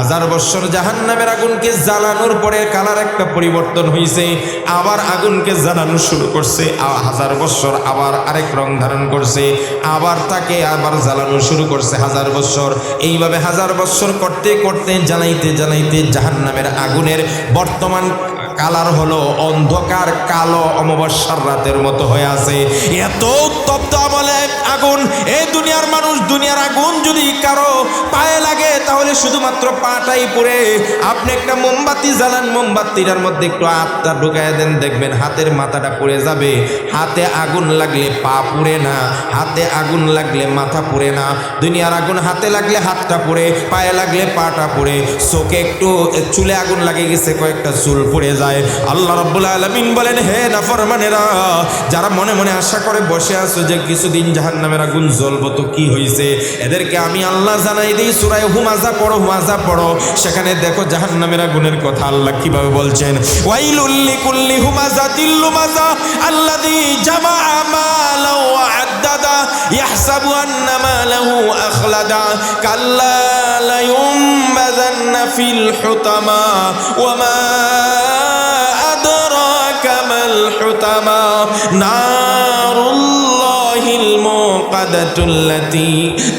1000 বছর জাহান্নামের আগুনকে জ্বালানোর পরে কালার একটা পরিবর্তন হয়েছে, আবার আগুনকে জ্বালানো শুরু করছে, 1000 বছর আবার আরেক রং ধারণ করছে, আবার তাকে আবার জ্বালানো শুরু করছে 1000 বছর। এইভাবে 1000 বছর করতে করতে জ্বালাইতে জ্বালাইতে জাহান্নামের আগুনের বর্তমান কালার হলো অন্ধকার কালো অমাবস্যার রাতের মতো হয়ে আছে। এত উত্তপ্ত আমলে আগুন, এই দুনিয়ার মানুষ, দুনিয়ার আগুন যদি কারো পায়ে লাগে তাহলে শুধুমাত্র পাটাই পুড়ে। আপনি একটা মোমবাতি জ্বালান, মোমবাতিটার মধ্যে একটু হাতটা ঢুকায় দেন, দেখবেন হাতের মাথাটা পুড়ে যাবে। হাতে আগুন লাগলে পা পুড়ে না, হাতে আগুন লাগলে মাথা পুড়ে না। দুনিয়ার আগুন হাতে লাগলে হাতটা পুড়ে, পায়ে লাগলে পাটা পুড়ে, চোখে একটু চুলে আগুন লাগে গেছে, কয়েকটা চুল পুড়ে যায়। আল্লাহ রাব্বুল আলামিন বলেন, হে নাফরমানেরা, যারা মনে মনে আশা করে বসে আছো যে কিছুদিন জাহান্নামের আগুন জ্বলবো, তো কি হয়েছে? এদেরকে আমি আল্লাহ জানাই দিই, সূরা হুমাযা পড়ো, হুমাযা পড়ো, সেখানে দেখো জাহান্নামের আগুনের কথা আল্লাহ কিভাবে বলছেন। ওয়াইলুল লিকুল্লি হুমাযাতিল লুমাযা আল্লাযী জামাআ মালাও ওয়া আদ্দাদা ইয়াহসাবু আন্না মালাহু আখলাদা কাল্লা লা ইউমবাযান্না ফিল হুতামা ওয়া মা الحطمة نار الله الموقدة التي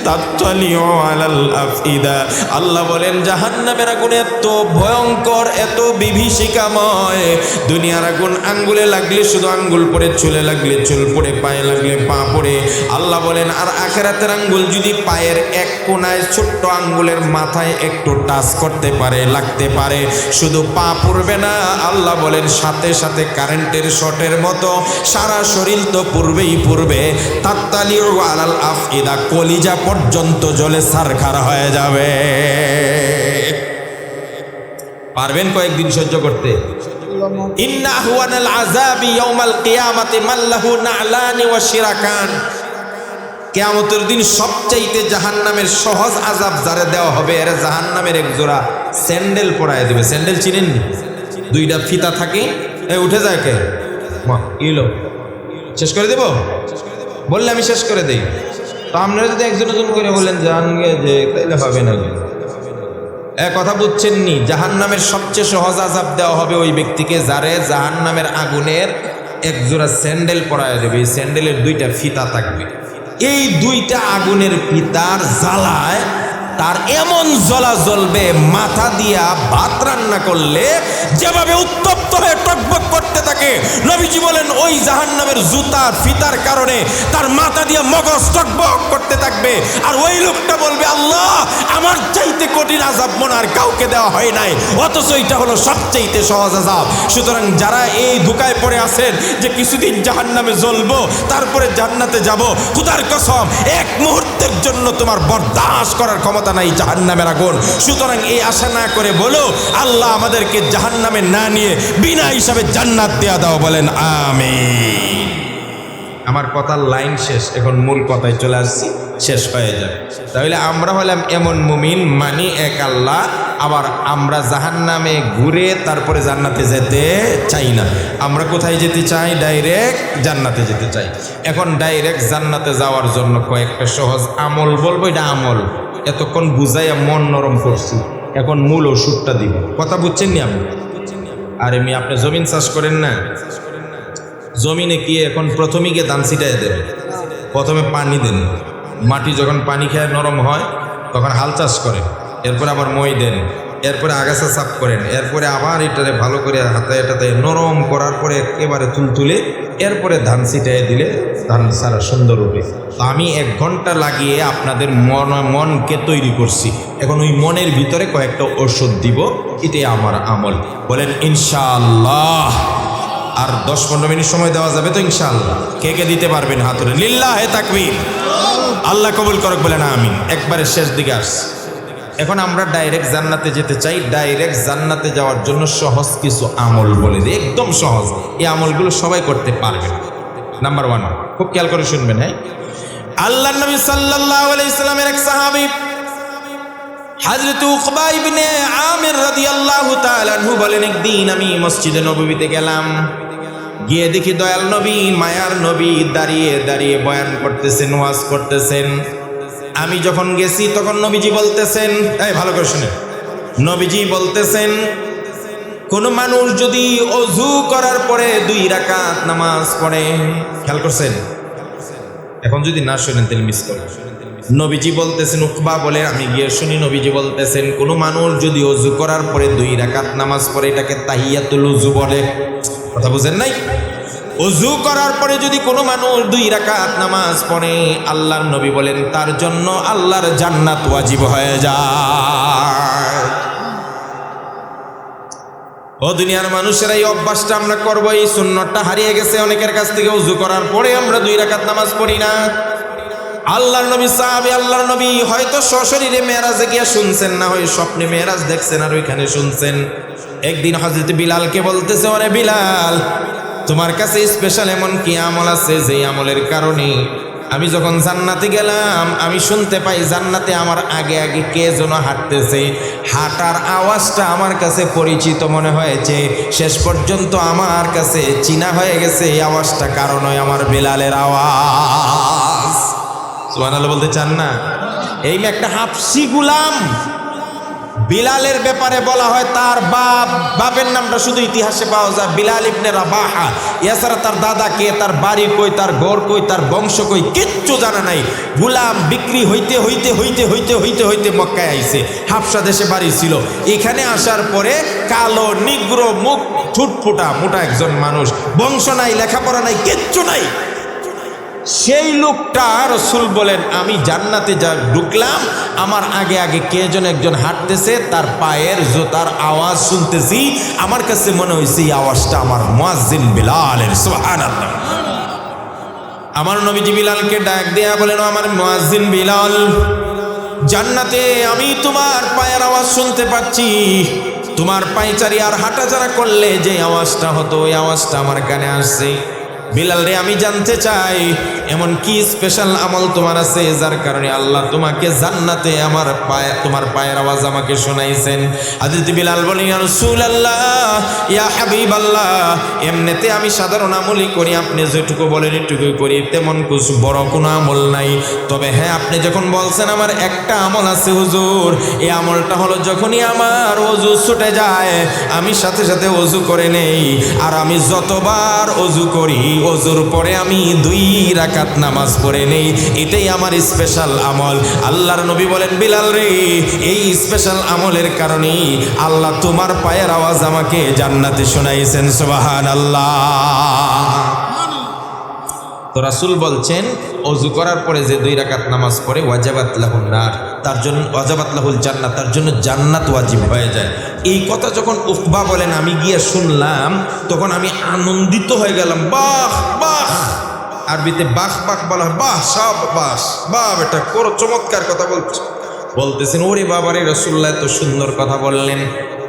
تطلع على الأفئدة। আল্লাহ বলেন, জাহান্নামের আগুন এত ভয়ঙ্কর, এত বিভীষিকাময়। দুনিয়ার আগুন আঙ্গুলে লাগলে শুধু আঙ্গুল পড়ে, চুলে লাগলে চুল পড়ে, পায়ে লাগলে পা পড়ে। আল্লাহ বলেন, আর আখিরাতের আঙ্গুল যদি পায়ের এক কোনায় ছোট্ট আঙ্গুলের মাথায় একটু টাচ করতে পারে, লাগতে পারে, শুধু পা পড়বে না, আল্লাহ বলেন সাথে সাথে কারেন্টের শর্টের মতো সারা শরীর তো পূর্বেই পূর্বে, তাত্তালিউ আলাল আফইদা, কলিজা পর্যন্ত জ্বলে ছারখার হয়ে যাবে। পারবেন কয়েকদিন সহ্য করতে? ইন্না আহওয়ানাল আযাবি ইয়াউমাল কিয়ামাতি মাল্লাহু না'লানি ওয়া শিরাকান। কিয়ামতের দিন সবচাইতে জাহান্নামের সহজ আযাব যারে দেওয়া হবে, এর জাহান্নামের এক জোড়া স্যান্ডেল পরায় দিবে। স্যান্ডেল চিনেন? দুইটা ফিতা থাকে, এ উঠে যায় কে? মা ইলো শেষ করে দেব বললে আমি শেষ করে দেই। তো আপনারা যদি একজন একজন করে বলেন জানগে যে, তাইলে হবে না। কথা বুঝছেন নি? জাহান্নামের সবচেয়ে সহজ আযাব দেওয়া হবে ওই ব্যক্তিকে যারে জাহান্নামের আগুনের এক জোড়া স্যান্ডেল পরায় দেবে। এই স্যান্ডেলের দুইটা ফিতা থাকবে। এই দুইটা আগুনের ফিতার জ্বালায় তার এমন জ্বলা জ্বলবে, মাথা দিয়া ভাত রান্না করলে যেভাবে উত্তপ্ত হয়ে টকবক করতে থাকে, নবীজি বলেন ওই জাহান্নামের জুতার ফিতার কারণে তার মাথা দিয়ে মগজ টকবক করতে থাকবে। আর ওই লোকটা বলবে, আল্লাহ আমার চাইতে কঠিন আযাব মনে আর কাউকে দেওয়া হয় নাই, অথচ এটা হলো সবচাইতে সহজ আযাব। সুতরাং যারা এই ধোঁকায় পড়ে আছেন যে কিছুদিন জাহান্নামে জ্বলবো তারপরে জান্নাতে যাব, খোদার কসম এক মুহূর্তের জন্য তোমার বরদাস্ত করার ক্ষমতা নাই জাহান্নামের আগুন। সুতরাং এই আশা না করে বলো, আল্লাহ আমাদেরকে জাহান্নামে না নিয়ে বিনা হিসাবে জান্নাত দেয়া দাও, বলেন আমিন। আমার কথার লাইন শেষ, এখন মূল কথায় চলে আসছি, শেষ হয়ে যাবে। তাহলে আমরা হলাম এমন মুমিন মানি এক আল্লাহ, আবার আমরা জাহান্নামে ঘুরে তারপরে জান্নাতে যেতে চাই না। আমরা কোথায় যেতে চাই? ডাইরেক্ট জান্নাতে যেতে চাই। এখন ডাইরেক্ট জান্নাতে যাওয়ার জন্য কয়েকটা সহজ আমল বলবো। এটা আমল এতক্ষণ বুঝাইয়া মন নরম করছি, এখন মূল ওষুধটা দিব। কথা বুঝছেন নি আপনি? আরে আপনি জমিন চাষ করেন না? জমিনে কি এখন প্রথমে গিয়ে ধান ছিটাই দেন? প্রথমে পানি দেন, মাটি যখন পানি খেয়ে নরম হয় তখন হাল চাষ করেন, এরপরে আবার মই দেন, এরপরে আগাছা সাফ করেন, এরপরে আবার এটারে ভালো করে হাতে এটাতে নরম করার পরে একেবারে তুলতুলে এরপরে ধান ছিটাই দিলে ধান সারা সুন্দর উঠে। তো আমি 1 ঘন্টা লাগিয়ে আপনাদের মনকে তৈরি করছি। এখন ওই মনের ভিতরে কয়েকটা ওষুধ দিব, এটাই আমার আমল। বলেন ইনশাআল্লাহ। আর 10-15 মিনিট সময় দেওয়া যাবে তো ইনশাআল্লাহ? কে কে দিতে পারবেন হাত তুলে? লিল্লাহে তাকবীর। আল্লাহ কবুল করুক, বলেন আমিন। একবারে শেষ দিকে আসছে। এখন আমরা ডাইরেক্ট জান্নাতে যেতে চাই। ডাইরেক্ট জান্নাতে যাওয়ার জন্য সহজ কিছু আমল বলে দিই, একদম সহজ। এই আমলগুলো সবাই করতে পারবে। নাম্বার 1, খুব খেয়াল করে শুনবেন। হ্যাঁ, আল্লাহর নবী সাল্লাল্লাহু আলাইহি সাল্লামের এক সাহাবী হযরত উকবা ইবনে আমির রাদিয়াল্লাহু তাআলা আনহু বলেন, একদিন আমি মসজিদে নববীতে গেলাম, গিয়ে দেখি দয়াল নবী, মায়ার নবী দাঁড়িয়ে দাঁড়িয়ে বয়ান করতেছেন, ওয়াজ করতেছেন। আমি যখন গেছি তখন নবীজি বলতেছেন, এই ভালো করে শুনেন, নবীজি বলতেছেন, কোন মানুষ যদি ওযু করার পরে 2 রাকাত নামাজ পড়ে, খেয়াল করছেন? এখন যদি না শুনেন তাহলে মিস করবেন। নবীজি বলতেছেন, উকবা বলে আমি গিয়ে শুনি, নবীজি বলতেছেন, কোন মানুষ যদি ওযু করার পরে 2 রাকাত নামাজ পড়ে, এটাকে তাহিয়াতুল ওযু বলে। কথা বুঝেন নাই? ওযু করার পরে যদি কোনো মানুষ 2 রাকাত নামাজ পড়ে, আল্লাহর নবী বলেন তার জন্য আল্লাহর জান্নাত ওয়াজিব হয়ে যায়। ও দুনিয়ার মানুষেরা, এই অভ্যাসটা আমরা করবো, এই সুন্নতটা হারিয়ে গেছে অনেকের কাছ থেকে। ওযু করার পরে আমরা 2 রাকাত নামাজ পড়ি না। আল্লাহর নবী সাহাবী, আল্লাহর নবী হয়তো সশরীরে মেরাজে গিয়া শুনছেন, না হয় স্বপ্নে মেরাজ দেখছেন আর ওইখানে শুনছেন। একদিন হযরত বিলালকে বলতেছে, ওরে বিলাল, তোমার কাছে স্পেশাল এমন কি আমল আছে যে আমলের কারণে আমি যখন জান্নাতে গেলাম আমি শুনতে পাই জান্নাতে আমার আগে আগে কে যেন হাঁটতেছে, হাঁটার আওয়াজটা আমার কাছে পরিচিত মনে হয়েছে, শেষ পর্যন্ত আমার কাছে চিনা হয়ে গেছে এই আওয়াজটা, কারণ ওই আমার বিলালের আওয়াজ। সুবহানাল্লাহ বলতে চান না? এই একটা হাফসি গুলাম, বিলালের ব্যাপারে বলা হয় তার বাপের নামটা শুধু ইতিহাসে পাওয়া যায়, বিলাল ইবনে রাবাহা। এছাড়া তার দাদা কে, তার বাড়ি কই, তার ঘর কই, তার বংশ কই, কিচ্ছু জানা নাই। গুলাম বিক্রি হইতে হইতে হইতে হইতে হইতে হইতে মক্কায় আইছে। হাফসা দেশে বাড়ি ছিল। এখানে আসার পরে কালো নিগ্র মুখ ছুটফুটা মোটা একজন মানুষ, বংশ নাই, লেখাপড়া নাই, কিচ্ছু নাই। সেই লোকটা রাসূল বলেন, আমি জান্নাতে যা ঢুকলাম আমার আগে আগে কে যেন একজন হাঁটতেছে, তার পায়ের জুতার আওয়াজ শুনতেছি, আমার কাছে মনে হয়েছে এই আওয়াজটা আমার মুয়াজ্জিন বিলালের। সুবহানাল্লাহ। আমার নবীজি বিলালকে ডাক দেয়া বলেন, আমার মুয়াজ্জিন বিলাল, জান্নাতে আমি তোমার পায়ের আওয়াজ শুনতে পাচ্ছি। তোমার পায়চারি আর হাঁটাচলা করলে যে আওয়াজটা হতো ওই আওয়াজটা আমার কানে আসছে। বিলাল রে, আমি জানতে চাই এমন কি স্পেশাল আমল তোমার আছে যার কারণে আল্লাহ তোমাকে জান্নাতে আমার তোমার পায়ের আওয়াজ আমাকে শোনাইছেন। হযরত বিলাল বলেন, ইয়া রাসূলুল্লাহ, ইয়া হাবিবাল্লাহ, এমনিতে আমি সাধারণ আমলই করি, আপনি যেটুকু বলেন এটুকুই করি, তেমন কিছু বড় কোনো আমল নাই। তবে হ্যাঁ, আপনি যখন বলছেন আমার একটা আমল আছে হুজুর, এই আমলটা হলো যখনই আমার ওযু ছুটে যায় আমি সাথে সাথে ওযু করে নেই, আর আমি যতবার ওযু করি ওযুর পরে আমি 2 রাকাত নামাজ পড়ে নেই, এটাই আমার স্পেশাল আমল। আল্লাহর নবী বলেন, বিলাল রে, এই স্পেশাল আমলের কারণে আল্লাহ তোমার পায়ের আওয়াজ আমাকে জান্নাতে শোনাইছেন। সুবহানাল্লাহ। তো রাসূল বলছেন, ওযু করার পরে যে 2 রাকাত নামাজ পড়ে ওয়াজাবাত লাহুন নার, তার জন্য ওয়াজাবাত লাহুল জান্নাত, তার জন্য জান্নাত ওয়াজিব হয়ে যায়। এই কথা যখন উকবা বলেন আমি গিয়ে শুনলাম, তখন আমি আনন্দিত হয়ে গেলাম। বাহ বাহ, আরবিতে বাহ বাহ বলা হয়, বাহ সব বাস, বাহ এটা কোন চমৎকার কথা বলতেছেন। ওরে বাবারে, রাসূলুল্লাহ তো সুন্দর কথা বললেন।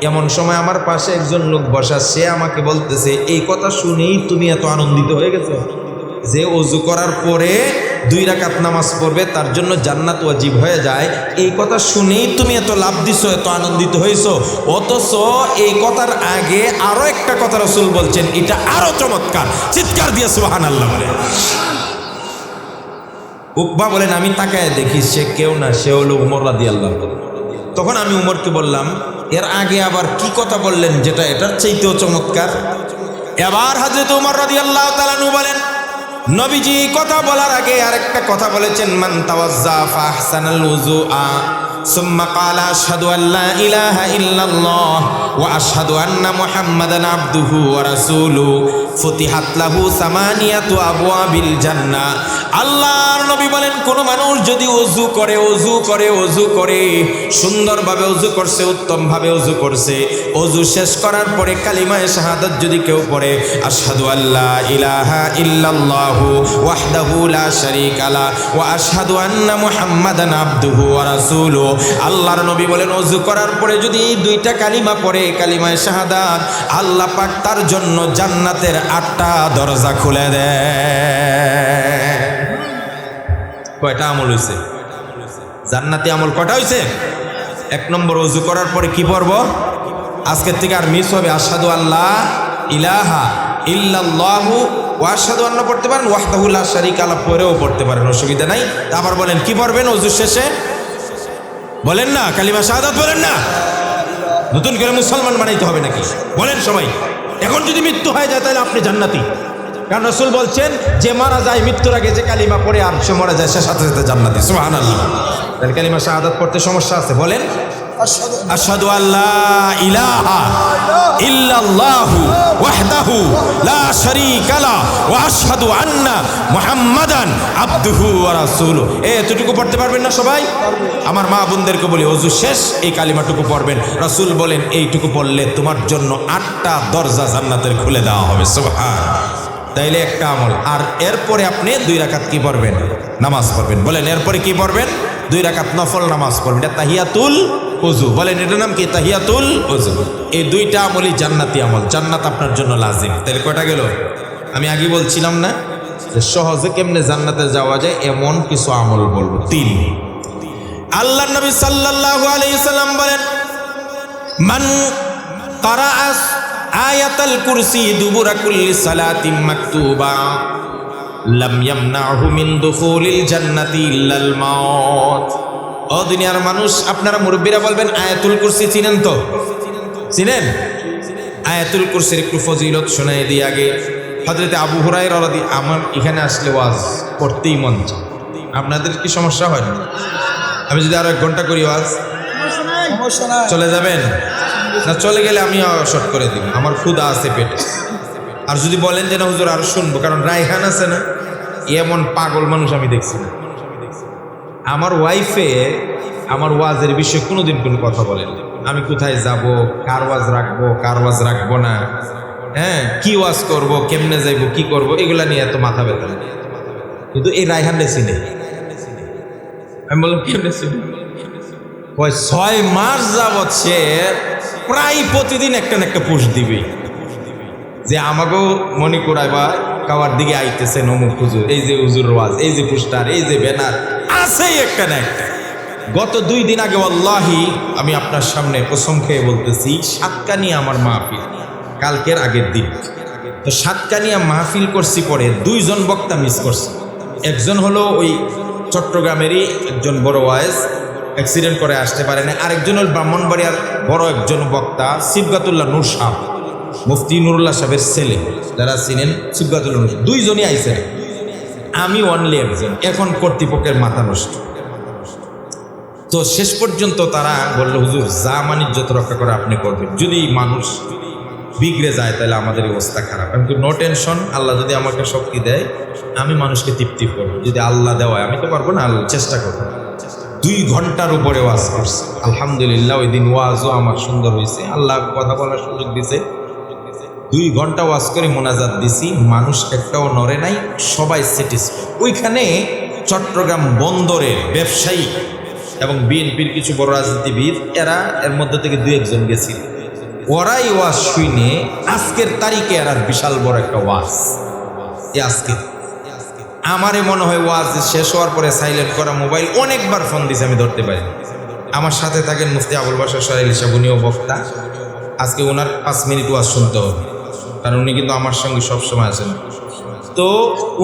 এমন সময় আমার পাশে একজন লোক বসা, সে আমাকে বলতেছে, এই কথা শুনেই তুমি এত আনন্দিত হয়ে গেছো যে অজু করার পরে 2 রাকাত নামাজ পড়বে তার জন্য জান্নাত ওয়াজিব হয়ে যায়, এই কথা শুনেই তুমি এত লাভ দিছো, এত আনন্দিত হয়েছো। অথচ এই কথার আগে আরো একটা কথা রাসূল বলছেন, এটা আরো চমৎকার। চিৎকার দিয়ে সুবহানাল্লাহ বলে। উকবা বলেন, আমি তাকায় দেখি সে কেউ না, সে হলো উমর রাদিয়াল্লাহু তাআলা। তখন আমি উমরকে বললাম, এর আগে আবার কি কথা বললেন যেটা এটার চাইতেও চমৎকার? এবার হযরত উমর রাদিয়াল্লাহু তাআলা আনহু বলেন, নবীজি কথা বলার আগে আরেকটা কথা বলেছেন, মান তাওয়াজ্জা ফাহসানাল উযুআ সুম্মা ক্বালা আশহাদু আল্লা ইলাহা ইল্লাল্লাহ ওয়া আশহাদু আন্না মুহাম্মাদান আবদুহু ওয়া রাসূলুহু ফুতিহাত লাহু সামানিয়াতু আবওয়াবিল জান্নাহ। আল্লাহর নবী বলেন, কোন মানুষ যদি ওযু করে সুন্দরভাবে ওযু করছে, উত্তমভাবে ওযু করছে, ওযু শেষ করার পরে কালিমায়ে শাহাদাত যদি কেউ পড়ে, আশহাদু আল্লা ইলাহা ইল্লাল্লাহু ওয়াহদাহু লা শারীকা লা ওয়া আশহাদু আন্না মুহাম্মাদান আবদুহু ওয়া রাসূলুহু। আল্লাহর নবী বলেন, ওযু করার পরে যদি 2টা কালিমা পড়ে, কালিমায়ে শাহাদাত, আল্লাহ পাক তার জন্য জান্নাতের 8টা দরজা খুলে দেয়। কয়টা আমল হইছে? জান্নাতি আমল কয়টা হইছে? 1 নম্বর, ওযু করার পরে কি পড়ব? আজকের থেকে আর মিস হবে, আশহাদু আল্লাহ ইলাহা ইল্লাল্লাহু ওয়া আশহাদু আন্না পড়তে পারেন, ওয়াহদাহু লা শারীকা লা পড়েও পড়তে পারেন, অসুবিধা নাই। তারপর বলেন কি পড়বেন ওযু শেষে? বলেন না, কালিমা শাহাদাত বলেন না। নতুন করে মুসলমান বানাইতে হবে নাকি? বলেন সবাই। এখন যদি মৃত্যু হয়ে যায় তাহলে আপনি জান্নাতি, কারণ রাসূল বলছেন যে মারা যায় মৃত্যুর আগে যে কালিমা পড়ে আর সে মারা যায়, সে সাথে সাথে জান্নাতি। সুবহানাল্লাহ। তাহলে কালিমা শাহাদাত পড়তে সমস্যা আছে? বলেন আশহাদু আল্লা ইলাহা ইল্লাল্লাহু ওয়াহদাহু লা শারীকা লা ওয়া আশহাদু আন্না মুহাম্মাদান আবদুহু ওয়া রাসূলুহু। এতটুকু পড়তে পারবেন না সবাই? আমার মা বোনদেরকে বলি, ওযু শেষ এই কালিমাটুকু পড়বেন। রাসূল বলেন, এইটুকু পড়লে তোমার জন্য 8টা দরজা জান্নাতের খুলে দেওয়া হবে। সুবহানাল্লাহ। তাইলে একটা আমল। আর এরপরে আপনি 2 রাকাত কি পড়বেন? নামাজ পড়বেন। বলেন এরপরে কি পড়বেন? 2 রাকাত নফল নামাজ পড়বেন। এটা তাহিয়াতুল ওযু। বলেন এটার নাম কি? তাহিয়াতুল ওযু। এই 2টা আমলই জান্নাতি আমল, জান্নাত আপনার জন্য লাজিম। তাহলে কয়টা গেল? আমি আগে বলছিলাম না যে সহজে কেমনে জান্নাতে যাওয়া যায়, এমন কিছু আমল বলবো। 3। আল্লাহর নবী সাল্লাল্লাহু আলাইহি সাল্লাম বলেন, মান ক্বারাআ আয়াতাল কুরসি দুবুরা কুল্লি সালাতিন মাকতুবা লাম ইয়ামনাহু মিন দুখুলিল জান্নাতি ইল্লাল মাউত। ও দুনিয়ার মানুষ, আপনারা মুরব্বীরা বলবেন, আয়াতুল কুরসি চিনেন তো? চিনেন? আয়াতুল কুরসির একটু ফজিলত শোনাই দিই আগে। হযরত আবু হুরায়রা রাদিয়াল্লাহু, আমার এখানে আসলে ওয়াজ পড়তেই মন চায়। আপনাদের কি সমস্যা হয় না? আমি যদি আরো 1 ঘন্টা করি ওয়াজ, চলে যাবেন না? চলে গেলে আমি শর্ট করে দিব, আমার ক্ষুধা আছে পেটে। আর যদি বলেন যে না হুজুর আরো শুনবো, কারণ রায়হান আছে না, এমন পাগল মানুষ আমি দেখছি না। আমার ওয়াইফে আমার ওয়াজের বিষয়ে কোনোদিন কোনো কথা বলেন, আমি কোথায় যাব, কার ওয়াজ রাখবো, কার ওয়াজ রাখবো না, হ্যাঁ কি ওয়াজ করব, কেমনে যাইব, কি করব, এগুলা নিয়ে এত মাথা ব্যথা। কিন্তু এই রায়হান চিনে। আমি বললাম কেমনে চিনি? 6 মাস যাবৎ সে প্রায় প্রতিদিন একটা না একটা পোস্ট দিবে যে আমাকেও মনে করাইবা খাওয়ার দিকে আইতেছে নমুক হুজুর, এই যে হুজুর ওয়াজ, এই যে পোস্টার, এই যে ব্যানার আছেই একটা না একটা। গত 2 দিন আগে ওয়াল্লাহি আমি আপনার সামনে কসম খেয়ে বলতেছি, সাতকানিয়া আমার মাহফিল, কালকের আগের দিন। তো সাতকানিয়া মাহফিল করছি, পরে 2 জন বক্তা মিস করছে। একজন হলো ওই চট্টগ্রামেরই একজন বড় ওয়াইজ, অ্যাক্সিডেন্ট করে আসতে পারে না। আরেকজন হল ব্রাহ্মণবাড়িয়ার বড় একজন বক্তা, সিবগাতুল্লাহ নূর সাহেব, মুফতি নুরুল্লাহ সাহেবের ছেলে, যারা চিনেন সিবগাতুল্লাহ নূর। 2 জনই আইছে, আমি অনলি একজন। এখন কর্তৃপক্ষের মাথা নষ্ট। তো শেষ পর্যন্ত তারা বললো, হুজুর যা মানিজ্যত রক্ষা করে আপনি করবেন, যদি মানুষ বিগড়ে যায় তাহলে আমাদের অবস্থা খারাপ। কিন্তু নো টেনশন, আল্লাহ যদি আমাকে শক্তি দেয় আমি মানুষকে তৃপ্তি করবো। যদি আল্লাহ দেওয়ায়, আমি তো পারবো না, আল্লাহ চেষ্টা করবো। 2 ঘন্টার উপরে ওয়াজ করছে, আলহামদুলিল্লাহ। ওই দিন ওয়াজও আমার সুন্দর হয়েছে, আল্লাহ কথা বলার সুযোগ দিছে। 2 ঘন্টা ওয়াজ করে মোনাজাত দিছি, মানুষ একটাও নড়ে নাই, সবাই স্যাটিসফাইড। ওইখানে চট্টগ্রাম বন্দরের ব্যবসায়ী এবং বিএনপির কিছু বড় রাজনীতিবিদ, এর মধ্যে থেকে 2-1 জন গেছিল। ওরাই ওয়াজ শুনে আজকের তারিখে আর বিশাল বড় একটা ওয়াজ। আজকে আমারে মনে হয় ওয়াজ শেষ হওয়ার পরে সাইলেন্ট করা মোবাইল অনেকবার ফোন দিছে, আমি ধরতে পারি। আমার সাথে থাকেন মুফতি আবুল বাশার সাহেব সাহেব, উনিও বক্তা। আজকে ওনার 5 মিনিট ওয়াজ শুনতে হবে, কারণ উনি কিন্তু আমার সঙ্গে সবসময় আছেন। তো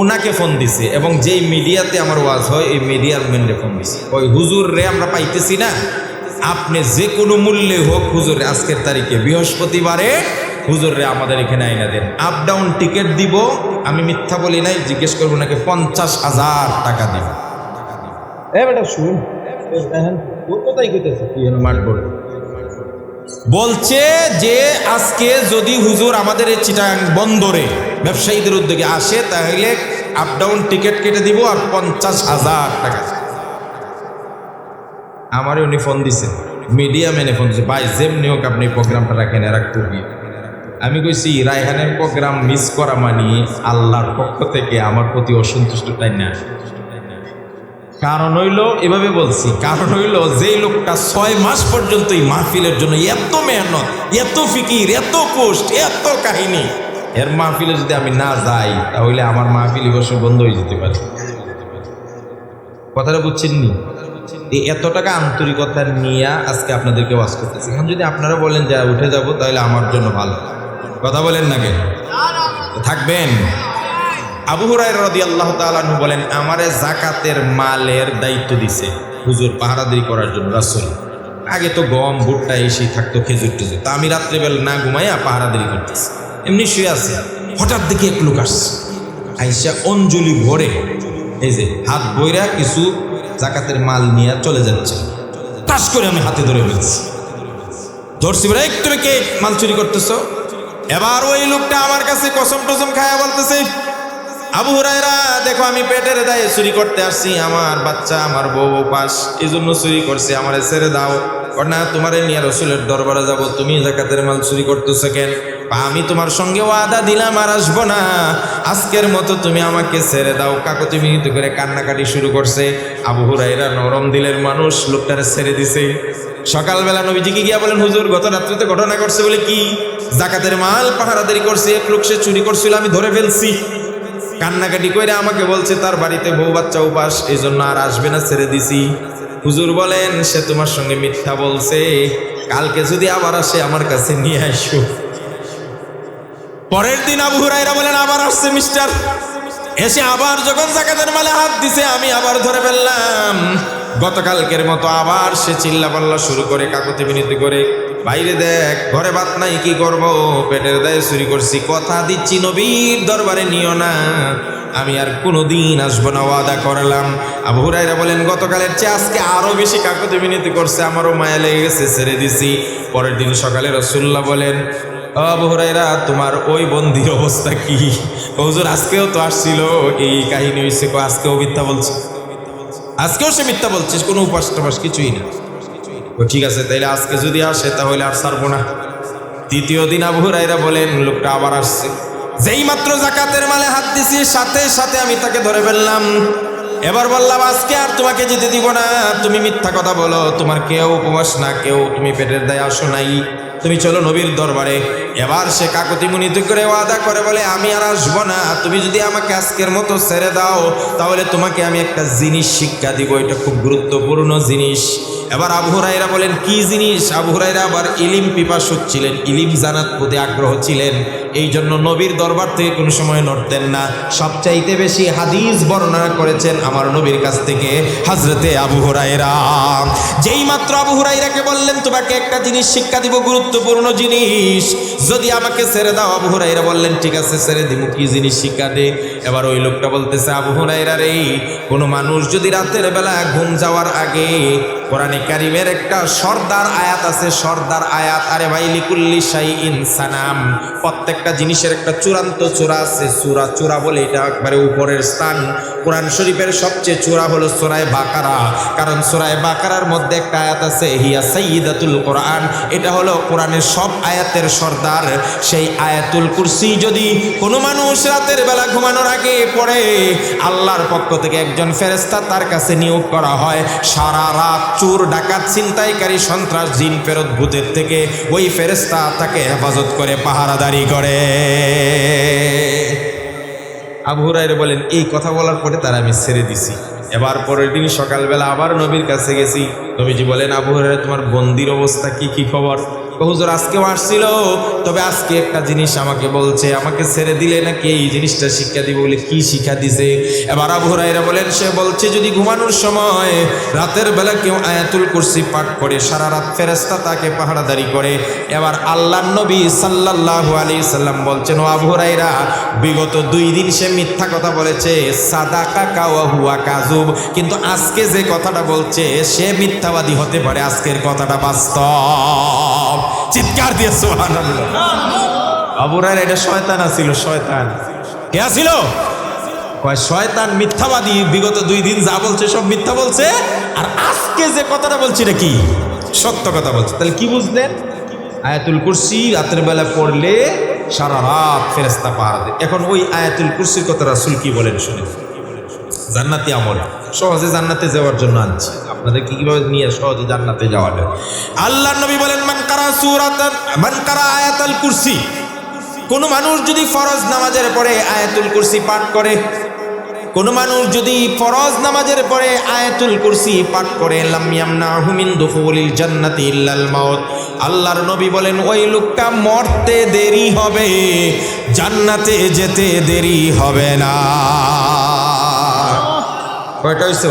ওনাকে ফোন দিছে, এবং যেই মিডিয়াতে আমার ওয়াজ হয় এই মিডিয়ার মেনরে ফোন দিছে। ওই হুজুর রে আমরা পাইতেছি না, আপনি যে কোনো মূল্যে হোক হুজুর আজকের তারিখে বৃহস্পতিবারে হুজুর রে আমাদের এখানে আইনা দেন, আপ ডাউন টিকিট দিব। আমি মিথ্যা বলি নাই, জিজ্ঞেস করবো নাকি 50,000 টাকা দিব। বেটা শুন, কোথায় কইতেছে কি যেন মাঠবড় বলছে যে আজকে যদি হুজুর আমাদের এই চিটাগাং বন্দরে ব্যবসায়ীদের উদ্যোগে আসে তাহলে আপ ডাউন টিকিট কেটে দিব আর 50,000 টাকা। আমারই উনি ফোন দিছে, মিডিয়া মেনে ফোন দিছে, ভাই যেমনি হোক আপনি প্রোগ্রামটা রাখেন, এরা খুবই। আমি কইছি রায়হানের প্রোগ্রাম মিস করা মানে আল্লাহর পক্ষ থেকে আমার প্রতি অসন্তুষ্ট, তাই না? কারণ হইল, এভাবে বলছি, কারণ হইল যেই লোকটা 6 মাস পর্যন্ত এই মাহফিলের জন্য এত মেহনত, এত ফিকির, এত পোস্ট, এত কাহিনী, এর মাহফিলে যদি আমি না যাই তাহলে আমার মাহফিল বসে বন্ধ হয়ে যেতে পারে। কথাটা বুঝছেন নি? এই এত টাকা আন্তরিকতা নিয়ে আজকে আপনাদেরকে ওয়াজ করতেছি। এখন যদি আপনারা বলেন যে উঠে যাব, তাহলে আমার জন্য ভালো। কথা বলেন না কেন? থাকবেন। আবু হুরায়রা রাদিয়াল্লাহু তাআলা আনহু বলেন, আমারে যাকাতের মালের দায়িত্ব দিছে হুজুর পাহারাদারি করার জন্য রাসূল। আগে তো গম ভুট্টা এসে থাকতো, খেজুর টেজুর, তা আমি রাত্রেবেলা না ঘুমাইয়া পাহারাদারি করতেছি, এমনি শুয়ে আছে। হঠাৎ দেখি এক লোক আসছে, আইসা অঞ্জলি ভরে এই যে হাত বইরা কিছু যাকাতের মাল নিয়ে চলে যাচ্ছে। টাস করে আমি হাতে ধরে ফেলছি, ধরছি বলে, তুমি কে মাল চুরি করতেছ? এবার ওই লোকটা আমার কাছে কসম টসম খায়া বলতেছে, আবু হুরায়রা দেখো আমি পেটের দায়ে চুরি করতে আসছি, আমার বাচ্চা আমার বউ পাস, এই জন্য চুরি করছে, আমারে ছেড়ে দাও। না তোমারে নিয়ে রসুলের দরবারে যাব, তুমি যাকাতের মাল চুরি করতেছ কেন? আমি তোমার সঙ্গে ওয়াদা দিলাম আর আসবো না, আজকের মতো তুমি আমাকে ছেড়ে দাও। কাকতি মিনতি করে কান্নাকাটি শুরু করছে। আবু হুরায়রা নরম দিলের মানুষ, লোকটারে ছেড়ে দিছে। সকালবেলা নবীজিকে গিয়া বলেন, হুজুর গত রাত্রিতে ঘটনা করছে। বলে কি? যাকাতের মাল পাহারাদারি করছে, এক লোক সে চুরি করছিল, আমি ধরে ফেলছি। কান্নাকাটি করে আমাকে বলছে তার বাড়িতে বউ বাচ্চা উপাস, এই জন্য আর আসবে না, ছেড়ে দিছি। হুজুর বলেন, সে তোমার সঙ্গে মিথ্যা বলছে, কালকে যদি আবার আসে আমার কাছে নিয়ে আসো। পরের দিন আবু হুরায়রা বলেন, আবার আসছে মিস্টার, এসে আবার যখন যাকাতের মালে হাত দিছে আমি আবার ধরে ফেললাম। গতকালকের মতো আবার সে চিল্লা পাল্লা শুরু করে, কাকুতি মিনতি করে, বাইরে দেখ ঘরে ভাত নাই, কি করব, পেটের দায়ে চুরি করছি, কথা দিচ্ছি নবীর দরবারে নিও না, আমি আর কোনোদিন আসবো না, ওয়াদা করলাম। আবু হুরায়রা বলেন, গতকালের চেয়ে আজকে আরো বেশি কাকুতি মিনতি করছে, আমারও মায়া লেগে গেছে, ছেড়ে দিছি। পরের দিন সকালে রাসূলুল্লাহ বলেন, আবু হুরায়রা তোমার ওই বন্দির অবস্থা কি? হুজুর আজকেও তো আসছিল, এই কাহিনী হয়েছে। আজকেও মিথ্যা বলছে, আজকেও সে মিথ্যা বলছে, কোনো উপাস টপাস কিছুই না। ঠিক আছে, তাইলে আজকে যদি আসে তাহলে আর ছাড়বো না। তৃতীয় দিন আবু হুরায়রা বলেন, লোকটা আবার আসছে, যেই মাত্র যাকাতের মালে হাত দিছি সাথে সাথে আমি তাকে ধরে ফেললাম। এবার বললাম, আজকে আর তোমাকে যেতে দিব না, তুমি মিথ্যা কথা বলো, তোমার কেউ উপবাস না, কেউ তুমি পেটের দায়ে আসো নাই, তুমি চলো নবীর দরবারে। এবার সে কাকুতি মিনতি করে ওয়াদা করে বলে, আমি আর আসবো না, তুমি যদি আমাকে আজকের মতো ছেড়ে দাও তাহলে তোমাকে আমি একটা জিনিস শিক্ষা দিব, এটা খুব গুরুত্বপূর্ণ জিনিস। এবার আবু হুরায়রা বলেন, কি জিনিস? আবু হুরায়রা আবার ইলিম পিপাসু ছিলেন, ইলিম জানার প্রতি আগ্রহ ছিলেন, এই জন্য নবীর দরবার থেকে কোনো সময় নড়তেন না। সবচাইতে বেশি হাদিস বর্ণনা করেছেন আমার নবীর কাছ থেকে হযরতে আবু হুরায়রা। যেই মাত্র আবু হুরায়রাকে বললেন, তোমাকে একটা জিনিস শিক্ষা দিব, গুরুত্বপূর্ণ জিনিস, যদি আমাকে ছেড়ে দাও। আবু হুরায়রা বললেন, ঠিক আছে ছেড়ে দিব, কি জিনিস শিক্ষা দে। এবার ওই লোকটা বলতেছে, আবু হুরায়রা রে, কোনো মানুষ যদি রাতের বেলা ঘুম যাওয়ার আগে কোরআনে কারিমের একটা সর্দার আয়াত আছে, সর্দার আয়াত, আরে ভাই, লিকুল্লি শাইইন সানাম, প্রত্যেক প্রত্যেকটা জিনিসের একটা চূড়ান্ত চূড়া আছে, চূড়া বলে এটা একবারে উপরের স্থান। কোরআন শরীফের সবচেয়ে চূড়া হলো সূরা বাকারা, কারণ সূরা বাকারার মধ্যে একটা আয়াত আছে হিয়া সাইয়্যিদাতুল কোরআন, এটা হলো কোরআনের সব আয়াতের সর্দার। সেই আয়াতুল কুরসি যদি কোনো মানুষ রাতের বেলা ঘুমানোর আগে পড়ে, আল্লাহর পক্ষ থেকে একজন ফেরেশতা তার কাছে নিয়োগ করা হয়, সারা রাত চোর ডাকাত ছিনতাইকারী সন্ত্রাস জিন ফেরত ভূতের থেকে ওই ফেরেশতা তাকে হেফাজত করে, পাহারাদারি করে। আবু হুরায়রা বলেন এই কথা বলার পরে তারা আমি ছেড়ে দিছি। এবার পরের দিন সকালবেলা আবার নবীর কাছে গেছি। নবীজি বলেন আবু হুরায়রা তোমার বন্দির অবস্থা কি খবর? হুজুর আজকেও আসছিল, তবে আজকে একটা জিনিস আমাকে বলছে, আমাকে ছেড়ে দিলে নাকি এই জিনিসটা শিক্ষা দিবে। বলে কি শিক্ষা দিছে? এবার আবু হুরায়রা বলেন সে বলছে যদি ঘুমানোর সময় রাতের বেলা কেউ আয়াতুল কুরসি পাঠ করে, সারা রাত ফেরেশতা তাকে পাহারাদারি করে। এবার আল্লাহর নবী সাল্লাল্লাহু আলাইহি সাল্লাম বলছেন ও আবু হুরায়রা, বিগত 2 দিন সে মিথ্যা কথা বলেছে, সাদাকা ওয়া হুয়া কাযুব, কিন্তু আজকে যে কথাটা বলছে সে মিথ্যাবাদী হতে পারে, আজকের কথাটা বাস্তব। চিৎকার দিয়ে সুবহানাল্লাহ। আবু হুরায়রা এটা শয়তান ছিল, শয়তান কে ছিল? কয় শয়তান, মিথ্যাবাদী। বিগত 2 দিন যা বলছে সব মিথ্যা বলছে, আর আজকে যে কথাটা বলছি এটা কি সত্য কথা বলছে। তাহলে কি বুঝলেন? আয়াতুল কুরসি রাতের বেলা পড়লে সারা রাত ফেরেশতা পাহারা দেয়। এখন ওই আয়াতুল কুরসির কথা রাসূল কি বলেন শুনে। জান্নাতি আমল, সহজে জান্নাতে যাওয়ার জন্য আনছি আপনাদের কিভাবে নিয়ে সহজে জান্নাতে যাওয়া যায়। আল্লাহর নবী বলেন মান কারা আয়াতুল কুরসি, কোন মানুষ যদি ফরজ নামাজের পরে আয়াতুল কুরসি পাঠ করে, কোন মানুষ যদি ফরজ নামাজের পরে আয়াতুল কুরসি পাঠ করে, লাম ইয়ামনাহু মিন দুখুলিল জান্নাতি ইল্লাল মাউত, আল্লাহর নবী বলেন ওই লোকটা মরতে দেরি হবে, জান্নাতে যেতে দেরি হবে না। কয়টা হইছে?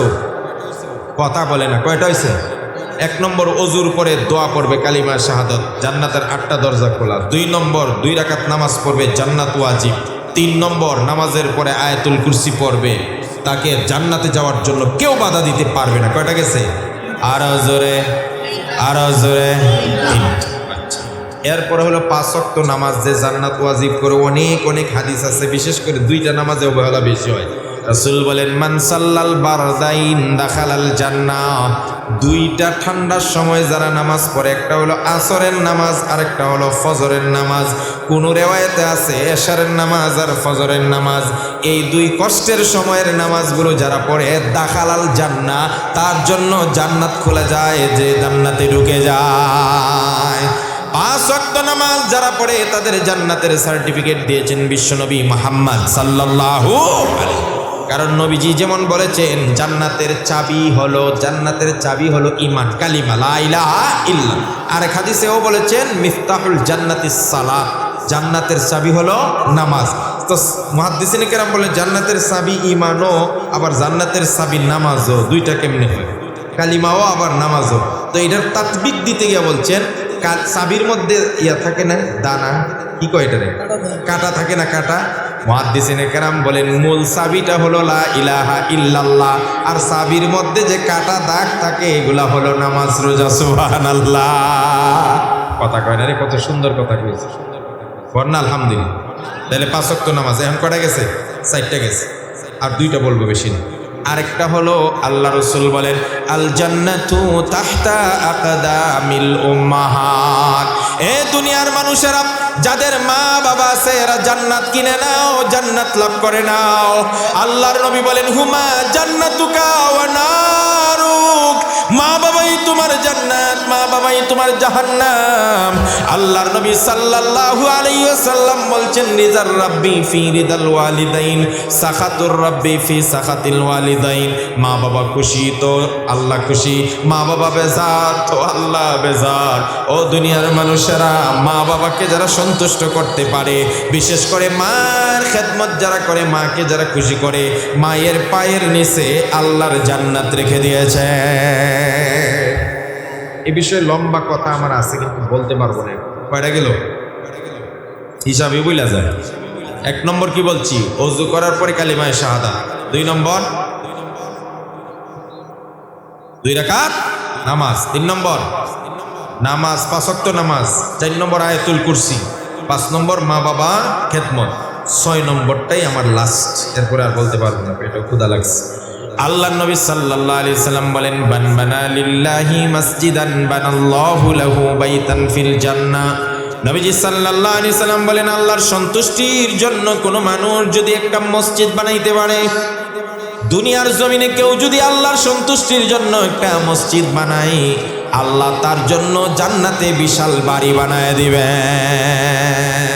কথা বলে না। কয়টা হইছে? 1 নম্বর অজুর পরে দোয়া পড়বে কালিমা শাহাদাত, জান্নাতের 8টা দরজা খোলা। 2 নম্বর 2 রাকাত নামাজ পড়বে, জান্নাত ওয়াজিব। 3 নম্বর নামাজের পরে আয়াতুল কুরসি পড়বে, তাকে জান্নাতে যাওয়ার জন্য কেউ বাধা দিতে পারবে না। কয়টা গেছে? আরো জোরে, আরো জোরে। এরপরে হলো 5 ওয়াক্ত নামাজ যে জান্নাত ওয়াজিব করে, অনেক হাদিস আছে, বিশেষ করে 2টা নামাজে অবহেলা বেশি হয়। রাসূল বলেন মান সাল্লাল বারদাইন দাখালাল জান্নাহ, 2টা ঠান্ডার সময় যারা নামাজ পড়ে, একটা হলো আসরের নামাজ আর একটা হলো ফজরের নামাজ। কোন রিওয়ায়াতে আছে এশারের নামাজ আর ফজরের নামাজ। এই 2 কষ্টের সময়ের নামাজগুলো যারা পড়ে দাখালাল জান্নাহ, তার জন্য জান্নাত খোলা যায়, যে জান্নাতে ঢুকে যায়। 5 ওয়াক্ত নামাজ যারা পড়ে তাদের জান্নাতের সার্টিফিকেট দিয়েছেন বিশ্বনবী মুহাম্মদ সাল্লাল্লাহু আলাইহি। কারণ নবীজি যেমন বলেছেন জান্নাতের চাবি হলো ঈমান, কালিমা লা ইলাহা ইল্লাল্লাহ। আর এক হাদিসেও বলেছেন মিফতাহুল জান্নাতিস সালাত, জান্নাতের চাবি হলো নামাজ। তো মুহাদ্দিসিনে কেরাম বলে জান্নাতের চাবি ঈমানও, আবার জান্নাতের চাবি নামাজও। 2টা কেমনে হয়? কালিমাও আবার নামাজও। তো এটার তাতবিক দিতে গিয়ে বলছেন চাবির মধ্যে ইয়া থাকে না, দানা কি কয় এটারে, কাটা থাকে না, কাটা। মুহাদ্দিসিনে কেরাম বলেন মূল চাবিটা হলো লা ইলাহা ইল্লাল্লাহ, আর চাবির মধ্যে যে কাটা দাগ থাকে এগুলা হলো নামাজ রোজা। সুবহানাল্লাহ। কথা কয় না রে, কত সুন্দর কথা কইছে। বলনা আলহামদুলিল্লাহ। তাহলে 5 ওয়াক্ত নামাজ এখন কয়টা গেছে? 4টা গেছে, আর 2টা বলবো, বেশি না। আরেকটা হলো আল্লাহ রাসূল বলেন আল জান্নাতু তাহতা আকদামিল উম্মাহাত, এ দুনিয়ার মানুষেরা যাদের মা বাবা আছে এরা জান্নাত কিনে নাও, জান্নাত লাভ করে নাও। আল্লাহর নবী বলেন হুমা জান্নাতুকা ওয়া নারুক, মা বাবাই তোমার জান্নাত, মা বাবাই তোমার জাহান্নাম। আল্লাহর নবী সাল্লাল্লাহু আলাইহি ওয়াসাল্লাম বলছেন রিজার রাব্বি ফি রিদাল ওয়ালিদাইন, সাখাতুর রাব্বি ফি সাখাতিল ওয়ালিদাইন। মা বাবা খুশি তো আল্লাহ খুশি, মা বাবা বেজার তো আল্লাহ বেজার। ও দুনিয়ার মানুষেরা, মা বাবাকে যারা সন্তুষ্ট করতে পারে, বিশেষ করে মার খেদমত যারা করে, মাকে যারা খুশি করে, মায়ের পায়ের নিচে আল্লাহর জান্নাত রেখে দিয়েছে। এই বিষয়ে লম্বা কথা আমার আছে, কিন্তু বলতে পারবো না। কয়টা গেল হিসাবে বইলা যায়। 1 নম্বর কি বলছি? ওযু করার পরে কালিমায়ে শাহাদাত। 2 নম্বর 2 রাকাত নামাজ। 3 নম্বর নামাজ 5 ওয়াক্ত নামাজ। 4 নম্বর আয়াতুল কুরসি। 5 নম্বর মা বাবা খেদমত, 6 নম্বরটাই আমার লাস্ট, এরপরে আর বলতে পারবো না, এটা ক্ষুধা লাগছে। আল্লাহ নবী সাল্লাল্লাহু আলাইহি সাল্লাম বলেন, বান বানা লিল্লাহি মাসজিদান বানাল্লাহু লাহু বাইতান ফিল জান্নাহ। নবীজি সাল্লাল্লাহু আলাইহি সাল্লাম বলেন, আল্লাহর সন্তুষ্টির জন্য কোনো মানুষ যদি একটা মসজিদ বানাইতে পারে, দুনিয়ার জমিনে কেউ যদি আল্লাহর সন্তুষ্টির জন্য একটা মসজিদ বানায়, আল্লাহ তার জন্য জান্নাতে বিশাল বাড়ি বানায় দিবেন।